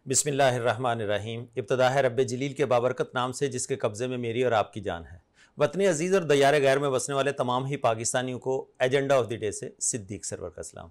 बिस्मिल्लाहिर्रहमानिर्रहीम। इब्तिदा है रब्बे जलील के बाबरकत नाम से जिसके कब्ज़े में मेरी और आपकी जान है। वतन अजीज़ और दयार गैर में बसने वाले तमाम ही पाकिस्तानियों को एजेंडा ऑफ द डे से सिद्दीक सरवर का सलाम।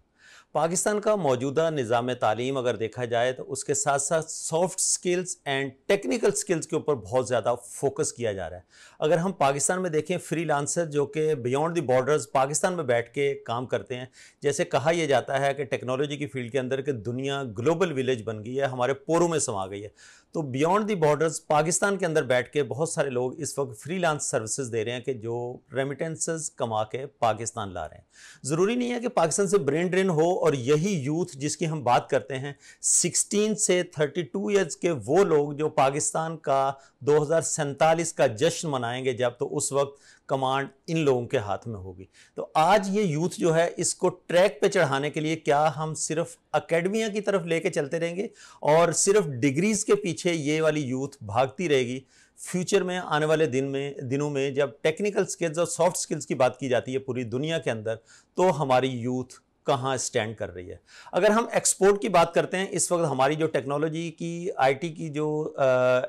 पाकिस्तान का मौजूदा निज़ाम तालीम अगर देखा जाए तो उसके साथ साथ soft skills and technical skills के ऊपर बहुत ज़्यादा फोकस किया जा रहा है। अगर हम पाकिस्तान में देखें, फ्रीलांसर जो कि बियॉन्ड द बॉर्डर्स पाकिस्तान में बैठ के काम करते हैं, जैसे कहा यह जाता है कि टेक्नोलॉजी की फील्ड के अंदर कि दुनिया ग्लोबल विलेज बन गई है, हमारे पोरों में समा गई है। तो बियॉन्ड द बॉर्डर्स पाकिस्तान के अंदर बैठ के बहुत सारे लोग इस वक्त फ्रीलांस सर्विसेज दे रहे हैं कि जो रेमिटेंसेस कमा के पाकिस्तान ला रहे हैं। ज़रूरी नहीं है कि पाकिस्तान से ब्रेन ड्रेन हो, और यही यूथ जिसकी हम बात करते हैं 16 से 32 ईयर्स के वो लोग जो पाकिस्तान का 2047 का जश्न मनाएंगे जब, तो उस वक्त कमांड इन लोगों के हाथ में होगी। तो आज ये यूथ जो है इसको ट्रैक पे चढ़ाने के लिए क्या हम सिर्फ एकेडमिया की तरफ लेके चलते रहेंगे और सिर्फ डिग्रीज के पीछे ये वाली यूथ भागती रहेगी? फ्यूचर में आने वाले दिनों में जब टेक्निकल स्किल्स और सॉफ्ट स्किल्स की बात की जाती है पूरी दुनिया के अंदर, तो हमारी यूथ कहाँ स्टैंड कर रही है? अगर हम एक्सपोर्ट की बात करते हैं, इस वक्त हमारी जो टेक्नोलॉजी की आईटी की जो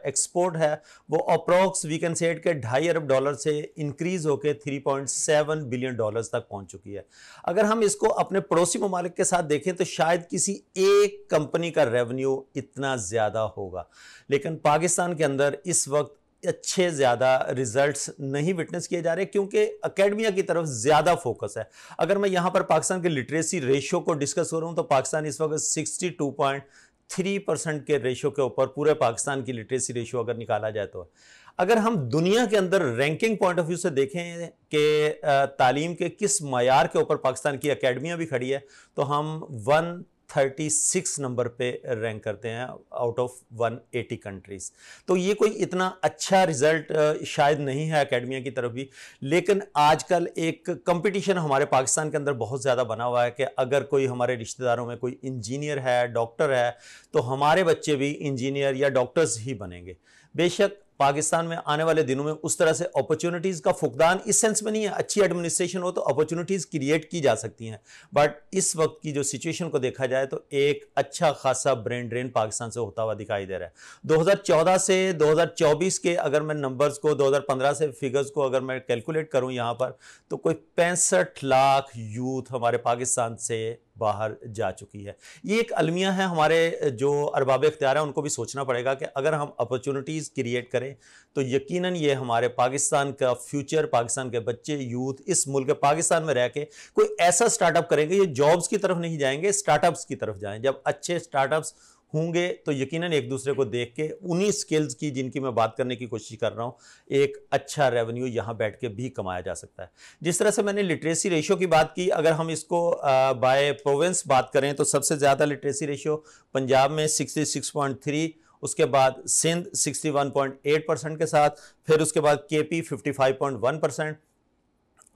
एक्सपोर्ट है वो अप्रॉक्स वी कैन से के $2.5 अरब से इंक्रीज होकर $3.7 बिलियन तक पहुंच चुकी है। अगर हम इसको अपने पड़ोसी ममालिक के साथ देखें तो शायद किसी एक कंपनी का रेवेन्यू इतना ज़्यादा होगा, लेकिन पाकिस्तान के अंदर इस वक्त अच्छे ज़्यादा रिजल्ट्स नहीं विटनेस किए जा रहे क्योंकि एकेडमिया की तरफ ज़्यादा फोकस है। अगर मैं यहाँ पर पाकिस्तान के लिटरेसी रेशियो को डिस्कस करूँ तो पाकिस्तान इस वक्त 62.3% के रेशियो के ऊपर पूरे पाकिस्तान की लिटरेसी रेशियो अगर निकाला जाए तो। अगर हम दुनिया के अंदर रैंकिंग पॉइंट ऑफ व्यू से देखें कि तालीम के किस मयार के ऊपर पाकिस्तान की एकेडमिया भी खड़ी है, तो हम 136 नंबर पे रैंक करते हैं आउट ऑफ 180 कंट्रीज। तो ये कोई इतना अच्छा रिजल्ट शायद नहीं है एकेडमिया की तरफ भी, लेकिन आजकल एक कंपटीशन हमारे पाकिस्तान के अंदर बहुत ज़्यादा बना हुआ है कि अगर कोई हमारे रिश्तेदारों में कोई इंजीनियर है, डॉक्टर है, तो हमारे बच्चे भी इंजीनियर या डॉक्टर्स ही बनेंगे। बेशक पाकिस्तान में आने वाले दिनों में उस तरह से अपॉर्चुनिटीज का फुकदान इस सेंस में नहीं है, अच्छी एडमिनिस्ट्रेशन हो तो अपॉर्चुनिटीज क्रिएट की जा सकती हैं, बट इस वक्त की जो सिचुएशन को देखा जाए तो एक अच्छा खासा ब्रेन ड्रेन पाकिस्तान से होता हुआ दिखाई दे रहा है। 2014 से 2024 के अगर मैं नंबर्स को 2015 से फिगर्स को अगर मैं कैलकुलेट करूं यहाँ पर, तो कोई 65 लाख यूथ हमारे पाकिस्तान से बाहर जा चुकी है। ये एक अलमिया है, हमारे जो अरबाब इख्तियार है उनको भी सोचना पड़ेगा कि अगर हम अपॉर्चुनिटीज़ क्रिएट करें तो यकीनन ये हमारे पाकिस्तान का फ्यूचर, पाकिस्तान के बच्चे, यूथ इस मुल्क पाकिस्तान में रह के कोई ऐसा स्टार्टअप करेंगे, ये जॉब्स की तरफ नहीं जाएंगे, स्टार्टअप्स की तरफ जाएं। जब अच्छे स्टार्टअप्स होंगे तो यकीनन एक दूसरे को देख के उन्हीं स्किल्स की जिनकी मैं बात करने की कोशिश कर रहा हूं, एक अच्छा रेवेन्यू यहां बैठ के भी कमाया जा सकता है। जिस तरह से मैंने लिटरेसी रेशियो की बात की, अगर हम इसको बाय प्रोविंस बात करें तो सबसे ज़्यादा लिटरेसी रेशियो पंजाब में 66.3, उसके बाद सिंध 61.8% के साथ, फिर उसके बाद केपी 55.1%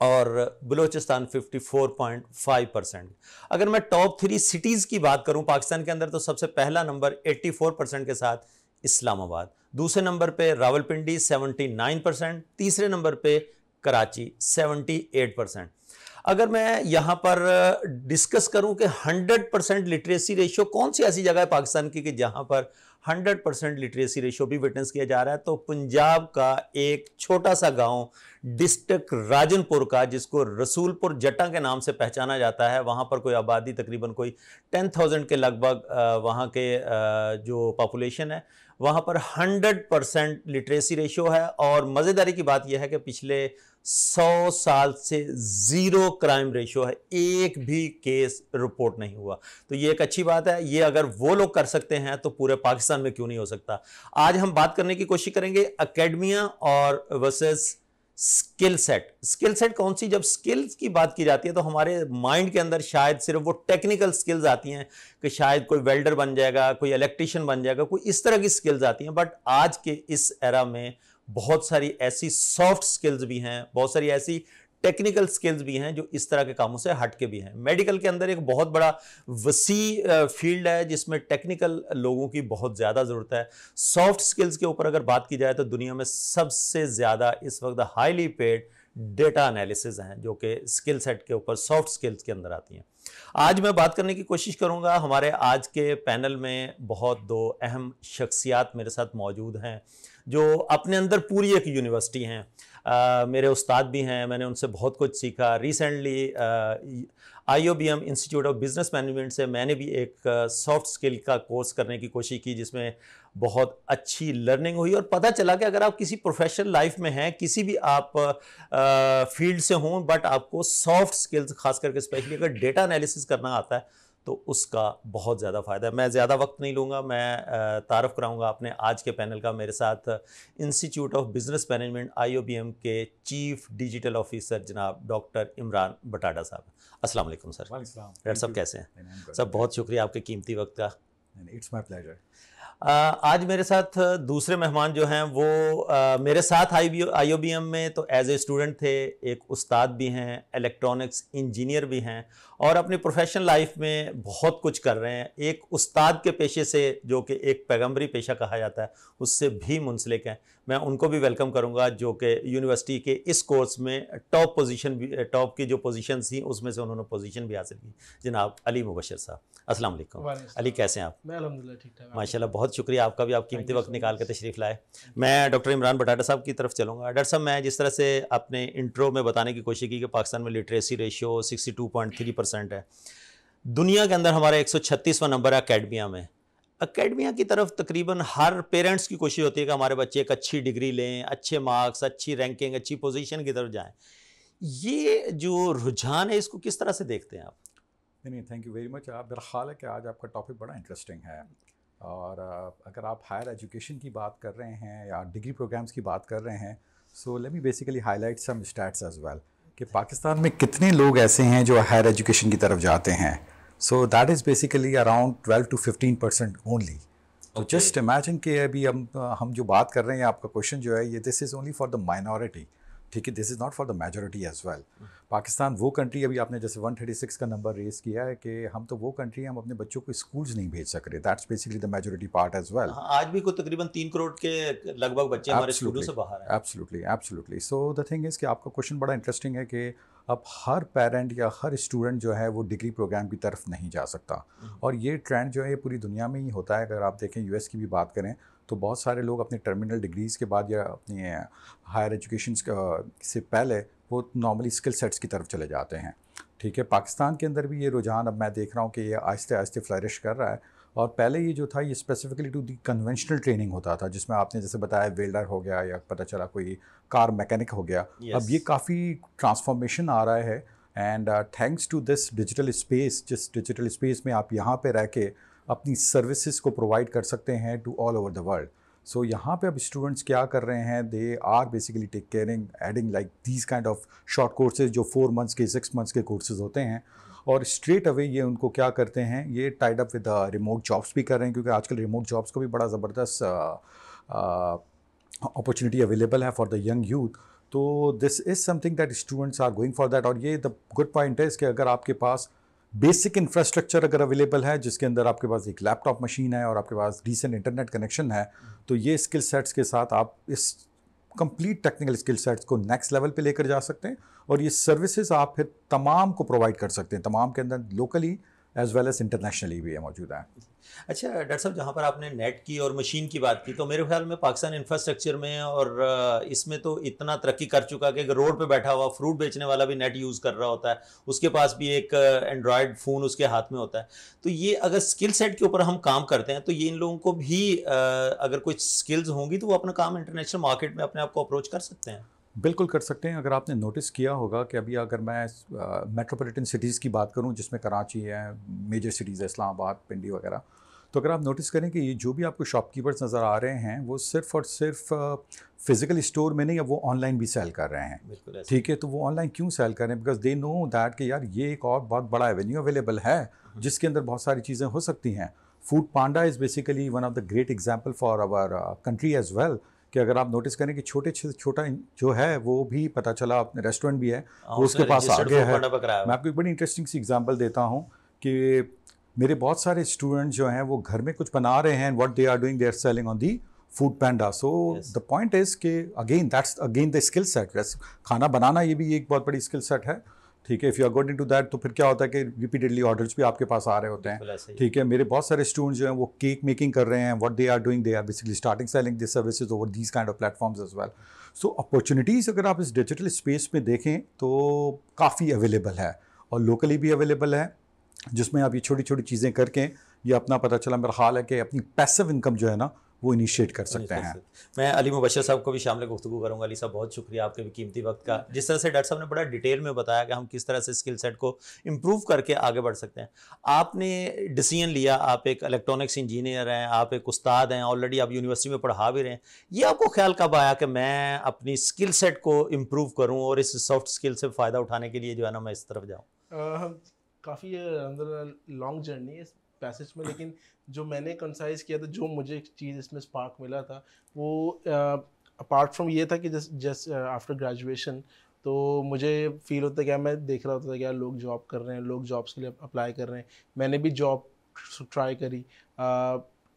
और बलूचिस्तान 54.5%। अगर मैं टॉप 3 सिटीज़ की बात करूं पाकिस्तान के अंदर, तो सबसे पहला नंबर 84% के साथ इस्लामाबाद, दूसरे नंबर पे रावलपिंडी 79%, तीसरे नंबर पे कराची 78%। अगर मैं यहाँ पर डिस्कस करूं कि 100% लिटरेसी रेशियो कौन सी ऐसी जगह है पाकिस्तान की कि जहाँ पर 100% लिटरेसी रेशियो भी विटनेस किया जा रहा है, तो पंजाब का एक छोटा सा गांव डिस्ट्रिक्ट राजनपुर का, जिसको रसूलपुर जट्टा के नाम से पहचाना जाता है, वहाँ पर कोई आबादी तकरीबन कोई 10,000 के लगभग वहाँ के जो पॉपुलेशन है, वहाँ पर 100% लिटरेसी रेशियो है। और मज़ेदारी की बात यह है कि पिछले 100 साल से 0 क्राइम रेशियो है, एक भी केस रिपोर्ट नहीं हुआ। तो ये एक अच्छी बात है। ये अगर वो लोग कर सकते हैं तो पूरे पाकिस्तान में क्यों नहीं हो सकता? आज हम बात करने की कोशिश करेंगे एकेडमिया और versus skill set. Skill set कौन सी? जब स्किल्स की बात की जाती है तो हमारे माइंड के अंदर शायद सिर्फ वो टेक्निकल स्किल्स आती हैं कि शायद कोई वेल्डर बन जाएगा, कोई इलेक्ट्रिशियन बन जाएगा, कोई इस तरह की स्किल्स आती हैं। बट आज के इस एरा में बहुत सारी ऐसी सॉफ्ट स्किल्स भी हैं, बहुत सारी ऐसी टेक्निकल स्किल्स भी हैं जो इस तरह के कामों से हटके भी हैं। मेडिकल के अंदर एक बहुत बड़ा वसी फील्ड है जिसमें टेक्निकल लोगों की बहुत ज़्यादा ज़रूरत है। सॉफ्ट स्किल्स के ऊपर अगर बात की जाए तो दुनिया में सबसे ज़्यादा इस वक्त हाईली पेड डेटा एनालिसिस हैं, जो कि स्किल सेट के ऊपर सॉफ्ट स्किल्स के अंदर आती हैं। आज मैं बात करने की कोशिश करूंगा, हमारे आज के पैनल में बहुत दो अहम शख्सियात मेरे साथ मौजूद हैं जो अपने अंदर पूरी एक यूनिवर्सिटी हैं। मेरे उस्ताद भी हैं, मैंने उनसे बहुत कुछ सीखा। Recently IOBM institute of business management से मैंने भी एक सॉफ्ट स्किल का कोर्स करने की कोशिश की, जिसमें बहुत अच्छी लर्निंग हुई और पता चला कि अगर आप किसी प्रोफेशनल लाइफ में हैं, किसी भी आप फील्ड से हों, बट आपको सॉफ्ट स्किल्स खास करके स्पेशली अगर डेटा एनालिसिस करना आता है तो उसका बहुत ज़्यादा फ़ायदा है। मैं ज़्यादा वक्त नहीं लूँगा, मैं तारफ़ कराऊँगा अपने आज के पैनल का। मेरे साथ institute of business management IOBM के चीफ डिजिटल ऑफिसर जनाब डॉक्टर इमरान बटाडा साहब। अस्सलाम वालेकुम सर। डॉक्टर साहब कैसे हैं? सर बहुत शुक्रिया आपके कीमती वक्त का। It's my pleasure. आज मेरे साथ दूसरे मेहमान जो हैं वो मेरे साथ IOBM में तो एज ए स्टूडेंट थे, एक उस्ताद भी हैं, इलेक्ट्रॉनिक्स इंजीनियर भी हैं और अपनी प्रोफेशनल लाइफ में बहुत कुछ कर रहे हैं। एक उस्ताद के पेशे से, जो कि एक पैगम्बरी पेशा कहा जाता है, उससे भी मुंसलिक हैं। मैं उनको भी वेलकम करूंगा, जो कि यूनिवर्सिटी के इस कोर्स में टॉप पोजीशन भी, टॉप की जो पोजीशन थी उसमें से उन्होंने पोजीशन भी हासिल की, जनाब अली मुबशर साहब। अस्सलाम वालेकुम। अली कैसे हैं आप? मैं अल्हम्दुलिल्लाह ठीक ठाक। माशाल्लाह, बहुत शुक्रिया आपका भी, आप कीमती वक्त निकाल कर तशरीफ़ लाए। मैं डॉक्टर इमरान बटाडा साहब की तरफ चलूँगा। डॉक्टर साहब, मैं जिस तरह से अपने इंट्रो में बताने की कोशिश की कि पाकिस्तान में लिटरेसी रेशियो 62.3% है, दुनिया के अंदर हमारा 136वां नंबर है अकेडमिया में। अकेडमिया की तरफ तकरीबन हर पेरेंट्स की कोशिश होती है कि हमारे बच्चे एक अच्छी डिग्री लें, अच्छे मार्क्स, अच्छी रैंकिंग, अच्छी पोजीशन की तरफ जाएं। ये जो रुझान है, इसको किस तरह से देखते हैं आप? नहीं, थैंक यू वेरी मच। आप मेरा ख्याल है कि आज आपका टॉपिक बड़ा इंटरेस्टिंग है और अगर आप हायर एजुकेशन की बात कर रहे हैं या डिग्री प्रोग्राम्स की बात कर रहे हैं, so let me basically highlight some stats as well कि पाकिस्तान में कितने लोग ऐसे हैं जो हायर एजुकेशन की तरफ जाते हैं। So that is basically around 12 to 15% only. तो जस्ट इमेजिन कि अभी हम जो बात कर रहे हैं, आपका क्वेश्चन जो है ये this is only for the minority, ठीक है, this is not for the majority as well. Pakistan वो कंट्री, अभी आपने जैसे 136 का नंबर रेस किया है कि हम तो वो कंट्री हैं, हम अपने बच्चों को स्कूल्स नहीं भेज सक रहे। That's basically the majority part as well. आज भी कोई तकरीबन 3 करोड़ के लगभग बच्चे हमारे स्कूलों से बाहर हैं। Absolutely, absolutely. So the thing is कि आपका क्वेश्चन बड़ा इंटरेस्टिंग है कि अब हर पेरेंट या हर स्टूडेंट जो है वो डिग्री प्रोग्राम की तरफ नहीं जा सकता और ये ट्रेंड जो है ये पूरी दुनिया में ही होता है। अगर आप देखें US की भी बात करें तो बहुत सारे लोग अपने टर्मिनल डिग्रीज़ के बाद या अपनी हायर एजुकेशन से पहले वो नॉर्मली स्किल सेट्स की तरफ चले जाते हैं, ठीक है। पाकिस्तान के अंदर भी ये रुझान अब मैं देख रहा हूँ कि ये आहिस्ते आहिस्ते फ्लरिश कर रहा है और पहले ये जो था ये specifically to the conventional training होता था, जिसमें आपने जैसे बताया वेल्डर हो गया या पता चला कोई कार मैकेनिक हो गया। अब ये काफ़ी ट्रांसफॉर्मेशन आ रहा है and thanks to this digital space, जिस डिजिटल स्पेस में आप यहाँ पे रह के अपनी सर्विसेज को प्रोवाइड कर सकते हैं to all over the world. So यहाँ पे अब स्टूडेंट्स क्या कर रहे हैं, they are basically take caring adding like these kind of short courses जो 4 months के 6 months के कोर्सेज होते हैं और स्ट्रेट अवे ये उनको क्या करते हैं, ये tied up with remote jobs भी कर रहे हैं क्योंकि आजकल रिमोट जॉब्स को भी बड़ा ज़बरदस्त अपॉर्चुनिटी अवेलेबल है फॉर द यंग यूथ। तो this is something that students are going for that. और ये द गुड पॉइंट है कि अगर आपके पास बेसिक इंफ्रास्ट्रक्चर अगर अवेलेबल है, जिसके अंदर आपके पास एक लैपटॉप मशीन है और आपके पास डिसेंट इंटरनेट कनेक्शन है, तो ये स्किल सेट्स के साथ आप इस कंप्लीट टेक्निकल स्किल सेट्स को नेक्स्ट लेवल पे लेकर जा सकते हैं और ये सर्विसेज आप फिर तमाम को प्रोवाइड कर सकते हैं, तमाम के अंदर locally as well as internationally भी मौजूद है। अच्छा डॉक्टर साहब, जहाँ पर आपने नेट की और मशीन की बात की, तो मेरे ख्याल में पाकिस्तान इंफ्रास्ट्रक्चर में और इसमें तो इतना तरक्की कर चुका कि रोड पे बैठा हुआ फ्रूट बेचने वाला भी नेट यूज़ कर रहा होता है, उसके पास भी एक एंड्रॉयड फ़ोन उसके हाथ में होता है। तो ये अगर स्किल सेट के ऊपर हम काम करते हैं तो ये इन लोगों को भी अगर कुछ स्किल्स होंगी तो वो अपना काम इंटरनेशनल मार्केट में अपने आप को अप्रोच कर सकते हैं। बिल्कुल कर सकते हैं। अगर आपने नोटिस किया होगा कि अभी अगर मैं मेट्रोपॉलिटन सिटीज़ की बात करूं, जिसमें कराची है, मेजर सिटीज़ है, इस्लामाबाद, पिंडी वगैरह, तो अगर आप नोटिस करें कि ये जो भी आपको शॉपकीपर्स नज़र आ रहे हैं वो सिर्फ और सिर्फ फिज़िकल स्टोर में नहीं, अब वो ऑनलाइन भी सेल कर रहे हैं, ठीक है। तो वो ऑनलाइन क्यों सेल कर रहे हैं? बिकॉज दे नो दैट कि यार ये एक और बहुत बड़ा एवेन्यू अवेलेबल है जिसके अंदर बहुत सारी चीज़ें हो सकती हैं। Foodpanda is basically one of the great example for our country as well कि अगर आप नोटिस करें कि छोटा जो है वो भी पता चला अपने रेस्टोरेंट भी है वो उसके पास आ गया है। मैं आपको एक बड़ी इंटरेस्टिंग सी एग्जांपल देता हूँ कि मेरे बहुत सारे स्टूडेंट्स जो हैं वो घर में कुछ बना रहे हैं, what they are doing, they are selling on the food panda. So the point is कि again that's again the skill set. खाना बनाना ये भी एक बहुत बड़ी स्किल सेट है, ठीक है। If you are going to that, तो फिर क्या होता है कि रिपीटेडली ऑर्डर्स भी आपके पास आ रहे होते हैं, ठीक है। मेरे बहुत सारे स्टूडेंट्स जो हैं वो केक मेकिंग कर रहे हैं। What they are doing, they are basically starting selling this services over these kind of platforms as well. So opportunities अगर आप इस डिजिटल स्पेस में देखें तो काफ़ी अवेलेबल है, और लोकली भी अवेलेबल है, जिसमें आप ये छोटी छोटी चीज़ें करके ये अपना, पता चला मेरा ख्याल है कि अपनी पैसिव इनकम जो है ना वो इनिशिएट कर सकते हैं। मैं अली मुबशर साहब को भी शामिल गुफ्तगू करूंगा। अली साहब, बहुत शुक्रिया आपके भी कीमती वक्त का। जिस तरह से डॉक्टर साहब ने बड़ा डिटेल में बताया कि हम किस तरह से स्किल सेट को इम्प्रूव करके आगे बढ़ सकते हैं। आपने डिसीजन लिया, आप एक इलेक्ट्रॉनिक्स इंजीनियर हैं, आप एक उस्ताद हैं, ऑलरेडी आप यूनिवर्सिटी में पढ़ा भी रहे हैं। ये आपको ख्याल कब आया कि मैं अपनी स्किल सेट को इम्प्रूव करूँ और इस सॉफ्ट स्किल से फ़ायदा उठाने के लिए जो है ना मैं इस तरफ जाऊँ? काफ़ी अंदर लॉन्ग जर्नी है इस पैसेज में, लेकिन जो मैंने कंसाइज किया था, जो मुझे एक चीज़ इसमें स्पार्क मिला था, वो अपार्ट फ्रॉम ये था कि जस्ट आफ्टर ग्रेजुएशन तो मुझे फील होता है कि मैं देख रहा होता था कि यार लोग जॉब कर रहे हैं, लोग जॉब्स के लिए अप्लाई कर रहे हैं। मैंने भी जॉब ट्राई करी,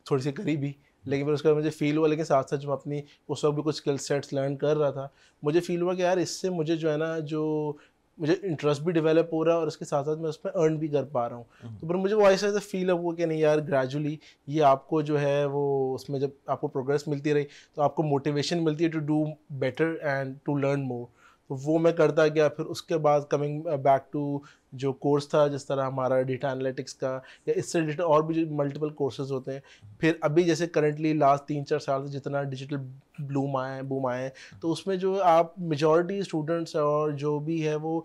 थोड़ी सी करी भी, लेकिन फिर उसके बाद मुझे फील हुआ, लेकिन साथ साथ जो अपनी उस वक्त भी कुछ स्किल सेट्स लर्न कर रहा था, मुझे फील हुआ कि यार इससे मुझे जो है ना, जो मुझे इंटरेस्ट भी डेवलप हो रहा है और उसके साथ साथ मैं उसमें अर्न भी कर पा रहा हूँ। तो पर मुझे वो ऐसा फील हुआ कि नहीं यार, ग्रेजुअली ये आपको जो है वो उसमें जब आपको प्रोग्रेस मिलती रही तो आपको मोटिवेशन मिलती है to do better and to learn more. तो वो मैं करता गया। फिर उसके बाद कमिंग बैक टू जो कोर्स था, जिस तरह हमारा डेटा एनालिटिक्स का या इससे रिलेटेड और भी जो मल्टीपल कोर्सेज होते हैं। फिर अभी जैसे करंटली लास्ट 3-4 साल से जितना डिजिटल बूम आए हैं, तो उसमें जो आप मेजॉरिटी स्टूडेंट्स और जो भी है वो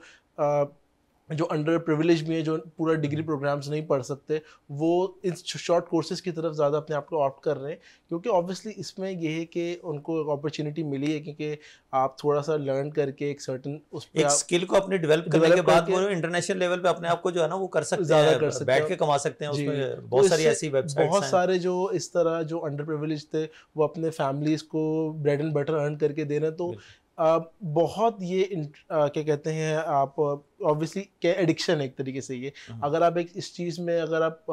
जो अंडर प्रिविलेज भी है, जो पूरा डिग्री प्रोग्राम्स नहीं पढ़ सकते, वो इन शॉर्ट कोर्सेज की तरफ ज़्यादा अपने आप को ऑप्ट कर रहे हैं, क्योंकि ऑब्वियसली इसमें ये है कि उनको एक अपॉर्चुनिटी मिली है, क्योंकि आप थोड़ा सा लर्न करके एक सर्टन उस पर एक स्किल को अपने डेवलप करने के बाद वो इंटरनेशनल लेवल पे अपने आप को जो है ना वो कर सकते हैं, बैठ के कमा सकते हैं। उसमें बहुत सारी ऐसी वेबसाइट्स बहुत सारे जो इस तरह जो अंडर प्रिविलेज थे वो अपने फैमिलीज को ब्रेड एंड बटर अर्न करके दे रहे हैं। तो बहुत ये क्या कहते हैं, आप ऑब्वियसली क्या एडिक्शन है एक तरीके से ये। अगर आप एक इस चीज़ में अगर आप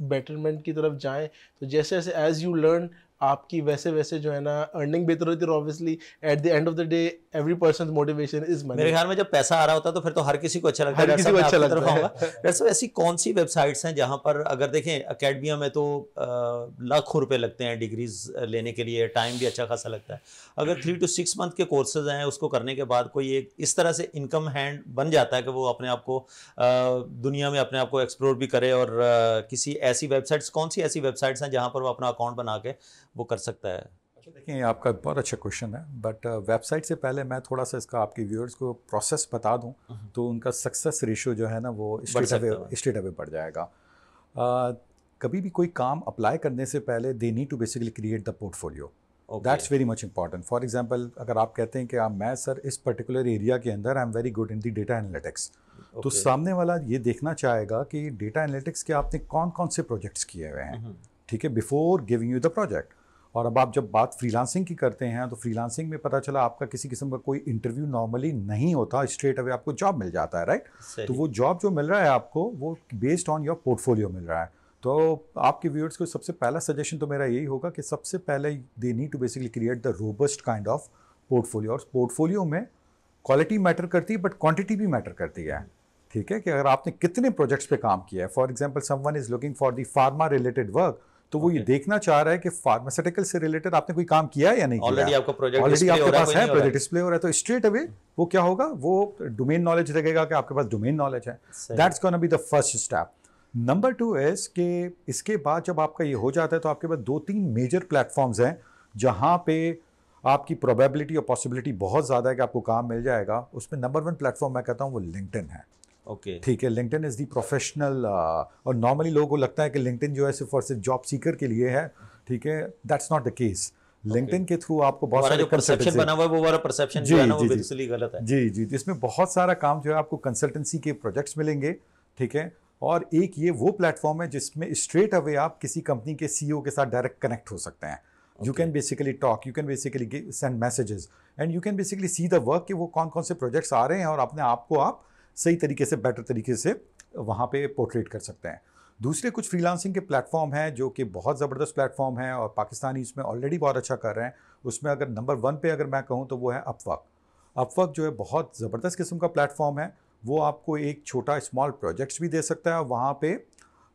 बेटरमेंट की तरफ जाएं, तो जैसे जैसे एज यू लर्न आपकी वैसे वैसे जो है ना अर्निंग बेहतर होती है। और obviously at the end of the day every person motivation is money. मेरे ख्याल में जब पैसा आ रहा होता है तो फिर तो हर किसी को अच्छा लगता है। हर किसी को अच्छा लगता है। वैसे ऐसी कौन सी वेबसाइट्स हैं जहां पर, अगर देखें एकेडमिया में तो लाखों रुपए लगते हैं डिग्रीज लेने के लिए, टाइम भी अच्छा खासा लगता है। अगर 3 to 6 मंथ के कोर्सेज हैं, उसको करने के बाद कोई एक इस तरह से इनकम हैंड बन जाता है कि वो अपने आप को दुनिया में अपने आप को एक्सप्लोर भी करे। और किसी ऐसी वेबसाइट्स, कौन सी ऐसी वेबसाइट्स हैं जहां पर वो अपना अकाउंट बना के वो कर सकता है? देखिए, आपका बहुत अच्छा क्वेश्चन है, बट वेबसाइट से पहले मैं थोड़ा सा इसका आपके व्यूअर्स को प्रोसेस बता दूं तो उनका सक्सेस रेशियो जो है ना वो स्ट्रेट अवे बढ़ जाएगा। कभी भी कोई काम अप्लाई करने से पहले they need to basically create the portfolio. That's very much important. For example, अगर आप कहते हैं कि मैं सर इस पर्टिकुलर एरिया के अंदर आई am very good in the data analytics, तो सामने वाला ये देखना चाहेगा कि डेटा एनालिटिक्स के आपने कौन कौन से प्रोजेक्ट्स किए हुए हैं, ठीक है, before giving you the project. और अब आप जब बात फ्रीलांसिंग की करते हैं तो फ्रीलांसिंग में पता चला आपका किसी किस्म का कोई इंटरव्यू नॉर्मली नहीं होता, स्ट्रेट अवे आपको जॉब मिल जाता है, राइट। तो वो जॉब जो मिल रहा है आपको वो बेस्ड ऑन योर पोर्टफोलियो मिल रहा है। तो आपके व्यूअर्स को सबसे पहला सजेशन तो मेरा यही होगा कि सबसे पहले they need to basically create the robust kind of portfolio. और पोर्टफोलियो में क्वालिटी मैटर करती है बट क्वांटिटी भी मैटर करती है, ठीक है, कि अगर आपने कितने प्रोजेक्ट्स पे काम किया है। For example, someone is looking for the pharma related work, तो वो ये देखना चाह रहा है कि फार्मास्यूटिकल से रिलेटेड आपने कोई काम किया है या नहीं किया। ऑलरेडी आपका प्रोजेक्ट ऑलरेडी आपके पास है, प्रोजेक्ट डिस्प्ले हो रहा है, तो स्ट्रेट अवे वो क्या होगा, वो डोमेन नॉलेज लगेगा कि आपके पास डोमेन नॉलेज है। That's gonna be the first step. Number 2 is कि इसके बाद जब आपका ये हो जाता है तो आपके पास 2-3 मेजर प्लेटफॉर्म्स हैं जहाँ पे आपकी प्रोबेबिलिटी और पॉसिबिलिटी बहुत ज़्यादा है कि आपको काम मिल जाएगा। उसमें नंबर 1 प्लेटफॉर्म मैं कहता हूँ वो लिंक्डइन है। ओके, ठीक है, लिंक्डइन इज़ दी प्रोफेशनल। और नॉर्मली लोगों को लगता है कि लिंक्डइन जो है सिर्फ और सिर्फ जॉब सीकर के लिए है, ठीक है, that's not the case. LinkedIn के थ्रू आपको बहुत सारे परसेप्शन बना हुआ है, वो वाला परसेप्शन जो है ना वो बिल्कुल गलत है। जी जी, इसमें बहुत सारा काम जो है आपको कंसल्टेंसी के प्रोजेक्ट्स मिलेंगे, ठीक है। और एक ये वो प्लेटफॉर्म है जिसमें स्ट्रेट अवे आप किसी कंपनी के CEO के साथ डायरेक्ट कनेक्ट हो सकते हैं। You can basically talk, you can basically send messages and you can basically see the work कि वो कौन कौन से प्रोजेक्ट्स आ रहे हैं और अपने आप को आप सही तरीके से, बेटर तरीके से वहाँ पे पोर्ट्रेट कर सकते हैं। दूसरे कुछ फ्रीलांसिंग के प्लेटफॉर्म हैं जो कि बहुत ज़बरदस्त प्लेटफॉर्म हैं और पाकिस्तानी इसमें ऑलरेडी बहुत अच्छा कर रहे हैं। उसमें अगर नंबर 1 पे अगर मैं कहूँ तो वो है अपवर्क। अपवर्क जो है बहुत ज़बरदस्त किस्म का प्लेटफॉर्म है। वो आपको एक छोटा स्मॉल प्रोजेक्ट्स भी दे सकता है और वहाँ पे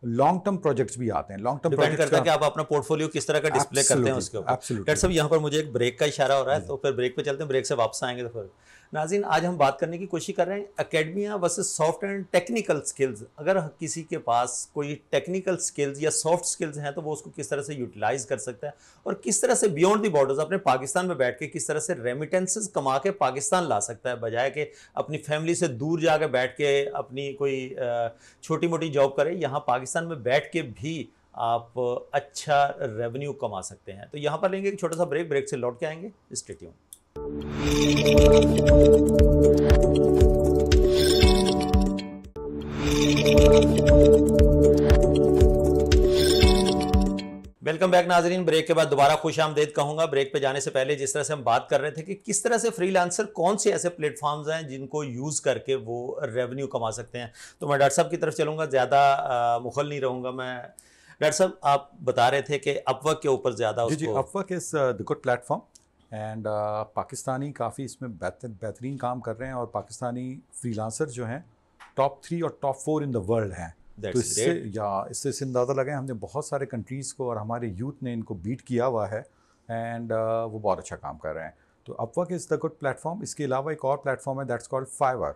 लॉन्ग टर्म प्रोजेक्ट्स भी आते हैं। लॉन्ग टर्म डिपेंड प्रोजेक्ट्स करता है कि आप अपना पोर्टफोलियो किस तरह का डिस्प्ले करते हैं उसके ऊपर। डॉक्टर साहब यहाँ पर मुझे एक ब्रेक का इशारा हो रहा है, तो फिर ब्रेक पे चलते हैं, ब्रेक से वापस आएंगे। तो फिर नाज़रीन, आज हम बात करने की कोशिश कर रहे हैं academia versus soft and technical skills. अगर किसी के पास कोई टेक्निकल स्किल्स या सॉफ्ट स्किल्स हैं तो वो उसको किस तरह से यूटिलाइज कर सकता है और किस तरह से बियॉन्ड द बॉर्डर्स अपने पाकिस्तान में बैठ के किस तरह से रेमिटेंसेस कमा के पाकिस्तान ला सकता है, बजाय कि अपनी फैमिली से दूर जाकर बैठ के अपनी कोई छोटी मोटी जॉब करे। यहाँ पाकिस्तान में बैठ के भी आप अच्छा रेवेन्यू कमा सकते हैं। तो यहाँ पर लेंगे एक छोटा सा ब्रेक, ब्रेक से लौट के आएंगे। Stay tuned. वेलकम बैक नाजरीन। ब्रेक के बाद दोबारा खुश आमदेद कहूंगा। ब्रेक पे जाने से पहले जिस तरह से हम बात कर रहे थे कि किस तरह से फ्रीलांसर कौन से ऐसे प्लेटफॉर्म्स हैं जिनको यूज़ करके वो रेवेन्यू कमा सकते हैं, तो मैं डॉक्टर साहब की तरफ चलूँगा, ज़्यादा मुखल नहीं रहूँगा मैं। डॉक्टर साहब, आप बता रहे थे कि अपवर्क के ऊपर ज़्यादा जी, Upwork is the good platform and Pakistani काफ़ी इसमें बेहतरीन काम कर रहे हैं और पाकिस्तानी फ्रीलांसर जो हैं टॉप 3 और टॉप 4 इन द वर्ल्ड हैं। तो इससे अंदाज़ा लगाएं, हमने बहुत सारे कंट्रीज़ को और हमारे यूथ ने इनको बीट किया हुआ है एंड वो बहुत अच्छा काम कर रहे हैं। तो Upwork is the good platform. इसके अलावा एक और प्लेटफॉर्म है that's called Fiverr.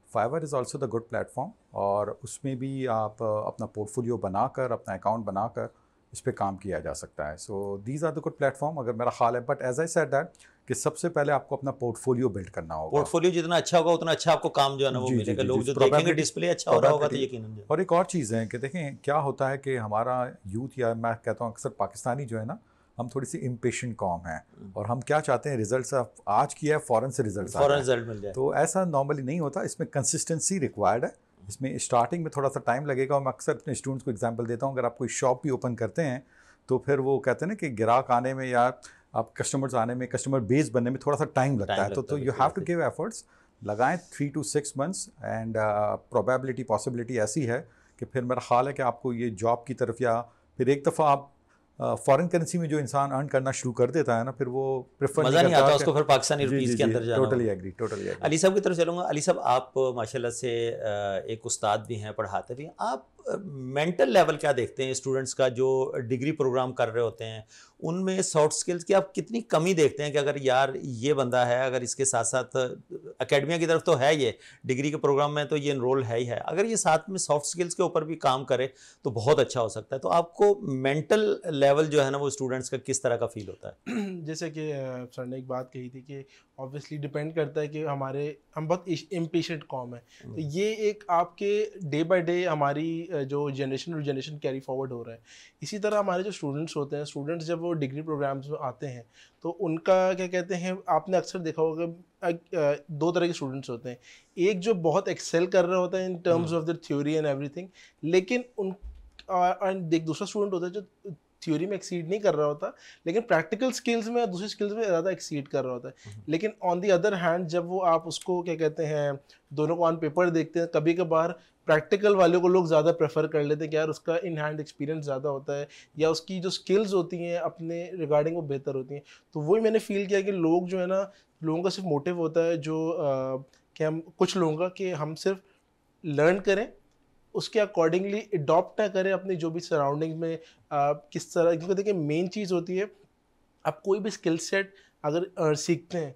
Fiverr is also the good platform और उसमें भी आप अपना पोर्टफोलियो बनाकर, अपना अकाउंट बनाकर इस पे काम किया जा सकता है। So these are the good platform अगर मेरा ख्याल है। But as I said that कि सबसे पहले आपको अपना पोर्टफोलियो बिल्ड करना होगा। पोर्टफोलियो जितना अच्छा होगा उतना अच्छा आपको काम जो है ना वो मिलेगा। लोग जो देखेंगे डिस्प्ले अच्छा हो रहा होगा तो यकीनन। और एक और चीज़ है कि देखें क्या होता है कि हमारा यूथ, या मैं कहता हूँ अक्सर पाकिस्तानी जो है ना, हम थोड़ी सी इम्पेशेंट कौम हैं और हम क्या चाहते हैं, रिजल्ट्स आज किया है फ़ौरन से रिजल्ट मिल जाए। तो ऐसा नॉर्मली नहीं होता। इसमें कंसिस्टेंसी रिक्वायर्ड है। इसमें स्टार्टिंग में थोड़ा सा टाइम लगेगा और मैं अक्सर अपने स्टूडेंट्स को एग्जांपल देता हूँ। अगर आप कोई शॉप भी ओपन करते हैं तो फिर वो कहते हैं ना कि ग्राहक आने में या आप कस्टमर्स आने में, कस्टमर बेस बनने में थोड़ा सा टाइम लगता है। तो you have to give efforts, लगाएं 3 to 6 months and probability possibility ऐसी है कि फिर मेरा ख्याल है कि आपको ये जॉब की तरफ, या फिर एक दफ़ा आप फॉरेन करेंसी में जो इंसान अर्न करना शुरू कर देता है ना, फिर वो प्रेफर मज़ा नहीं आता उसको फिर पाकिस्तानी रुपीस के अंदर जाना। Totally agree. अली साहब की तरफ चलूँगा। अली साहब, आप माशाल्लाह से एक उस्ताद भी हैं, पढ़ाते भी हैं। आप मेंटल लेवल क्या देखते हैं स्टूडेंट्स का जो डिग्री प्रोग्राम कर रहे होते हैं, उनमें सॉफ्ट स्किल्स की आप कितनी कमी देखते हैं कि अगर यार ये बंदा है, अगर इसके साथ साथ एकेडमिया की तरफ तो है, ये डिग्री के प्रोग्राम में तो ये इनरोल है ही है, अगर ये साथ में सॉफ्ट स्किल्स के ऊपर भी काम करे तो बहुत अच्छा हो सकता है। तो आपको मेंटल लेवल जो है ना वो स्टूडेंट्स का किस तरह का फील होता है? जैसे कि सर ने एक बात कही थी कि ऑब्वियसली डिपेंड करता है कि हम बहुत इम्पेशेंट कॉम है, तो ये एक आपके डे बाय डे हमारी जो जनरेशन कैरी फॉरवर्ड हो रहा है। इसी तरह हमारे जो स्टूडेंट्स होते हैं, स्टूडेंट्स जब वो डिग्री प्रोग्राम्स में आते हैं तो उनका क्या कहते हैं, आपने अक्सर देखा होगा 2 तरह के स्टूडेंट्स होते हैं। एक जो बहुत एक्सेल कर रहे होते हैं in terms of the theory and everything, लेकिन एक दूसरा स्टूडेंट होता है जो थ्योरी में एक्सीड नहीं कर रहा होता लेकिन प्रैक्टिकल स्किल्स में, दूसरी स्किल्स में ज़्यादा एक्सीड कर रहा होता है। लेकिन ऑन दी अदर हैंड जब वो आप उसको क्या कहते हैं, दोनों को ऑन पेपर देखते हैं, कभी कभार प्रैक्टिकल वाले को लोग ज़्यादा प्रेफर कर लेते हैं कि यार उसका इन हैंड एक्सपीरियंस ज़्यादा होता है या उसकी जो स्किल्स होती हैं अपने रिगार्डिंग वो बेहतर होती हैं। तो वही मैंने फील किया कि लोग जो है ना, लोगों का सिर्फ मोटिव होता है जो कि हम कुछ लोगों का कि हम सिर्फ लर्न करें, उसके अकॉर्डिंगली अडॉप्ट ना करें अपनी जो भी सराउंडिंग में किस तरह। क्योंकि देखिए मेन चीज़ होती है, आप कोई भी स्किल सेट अगर सीखते हैं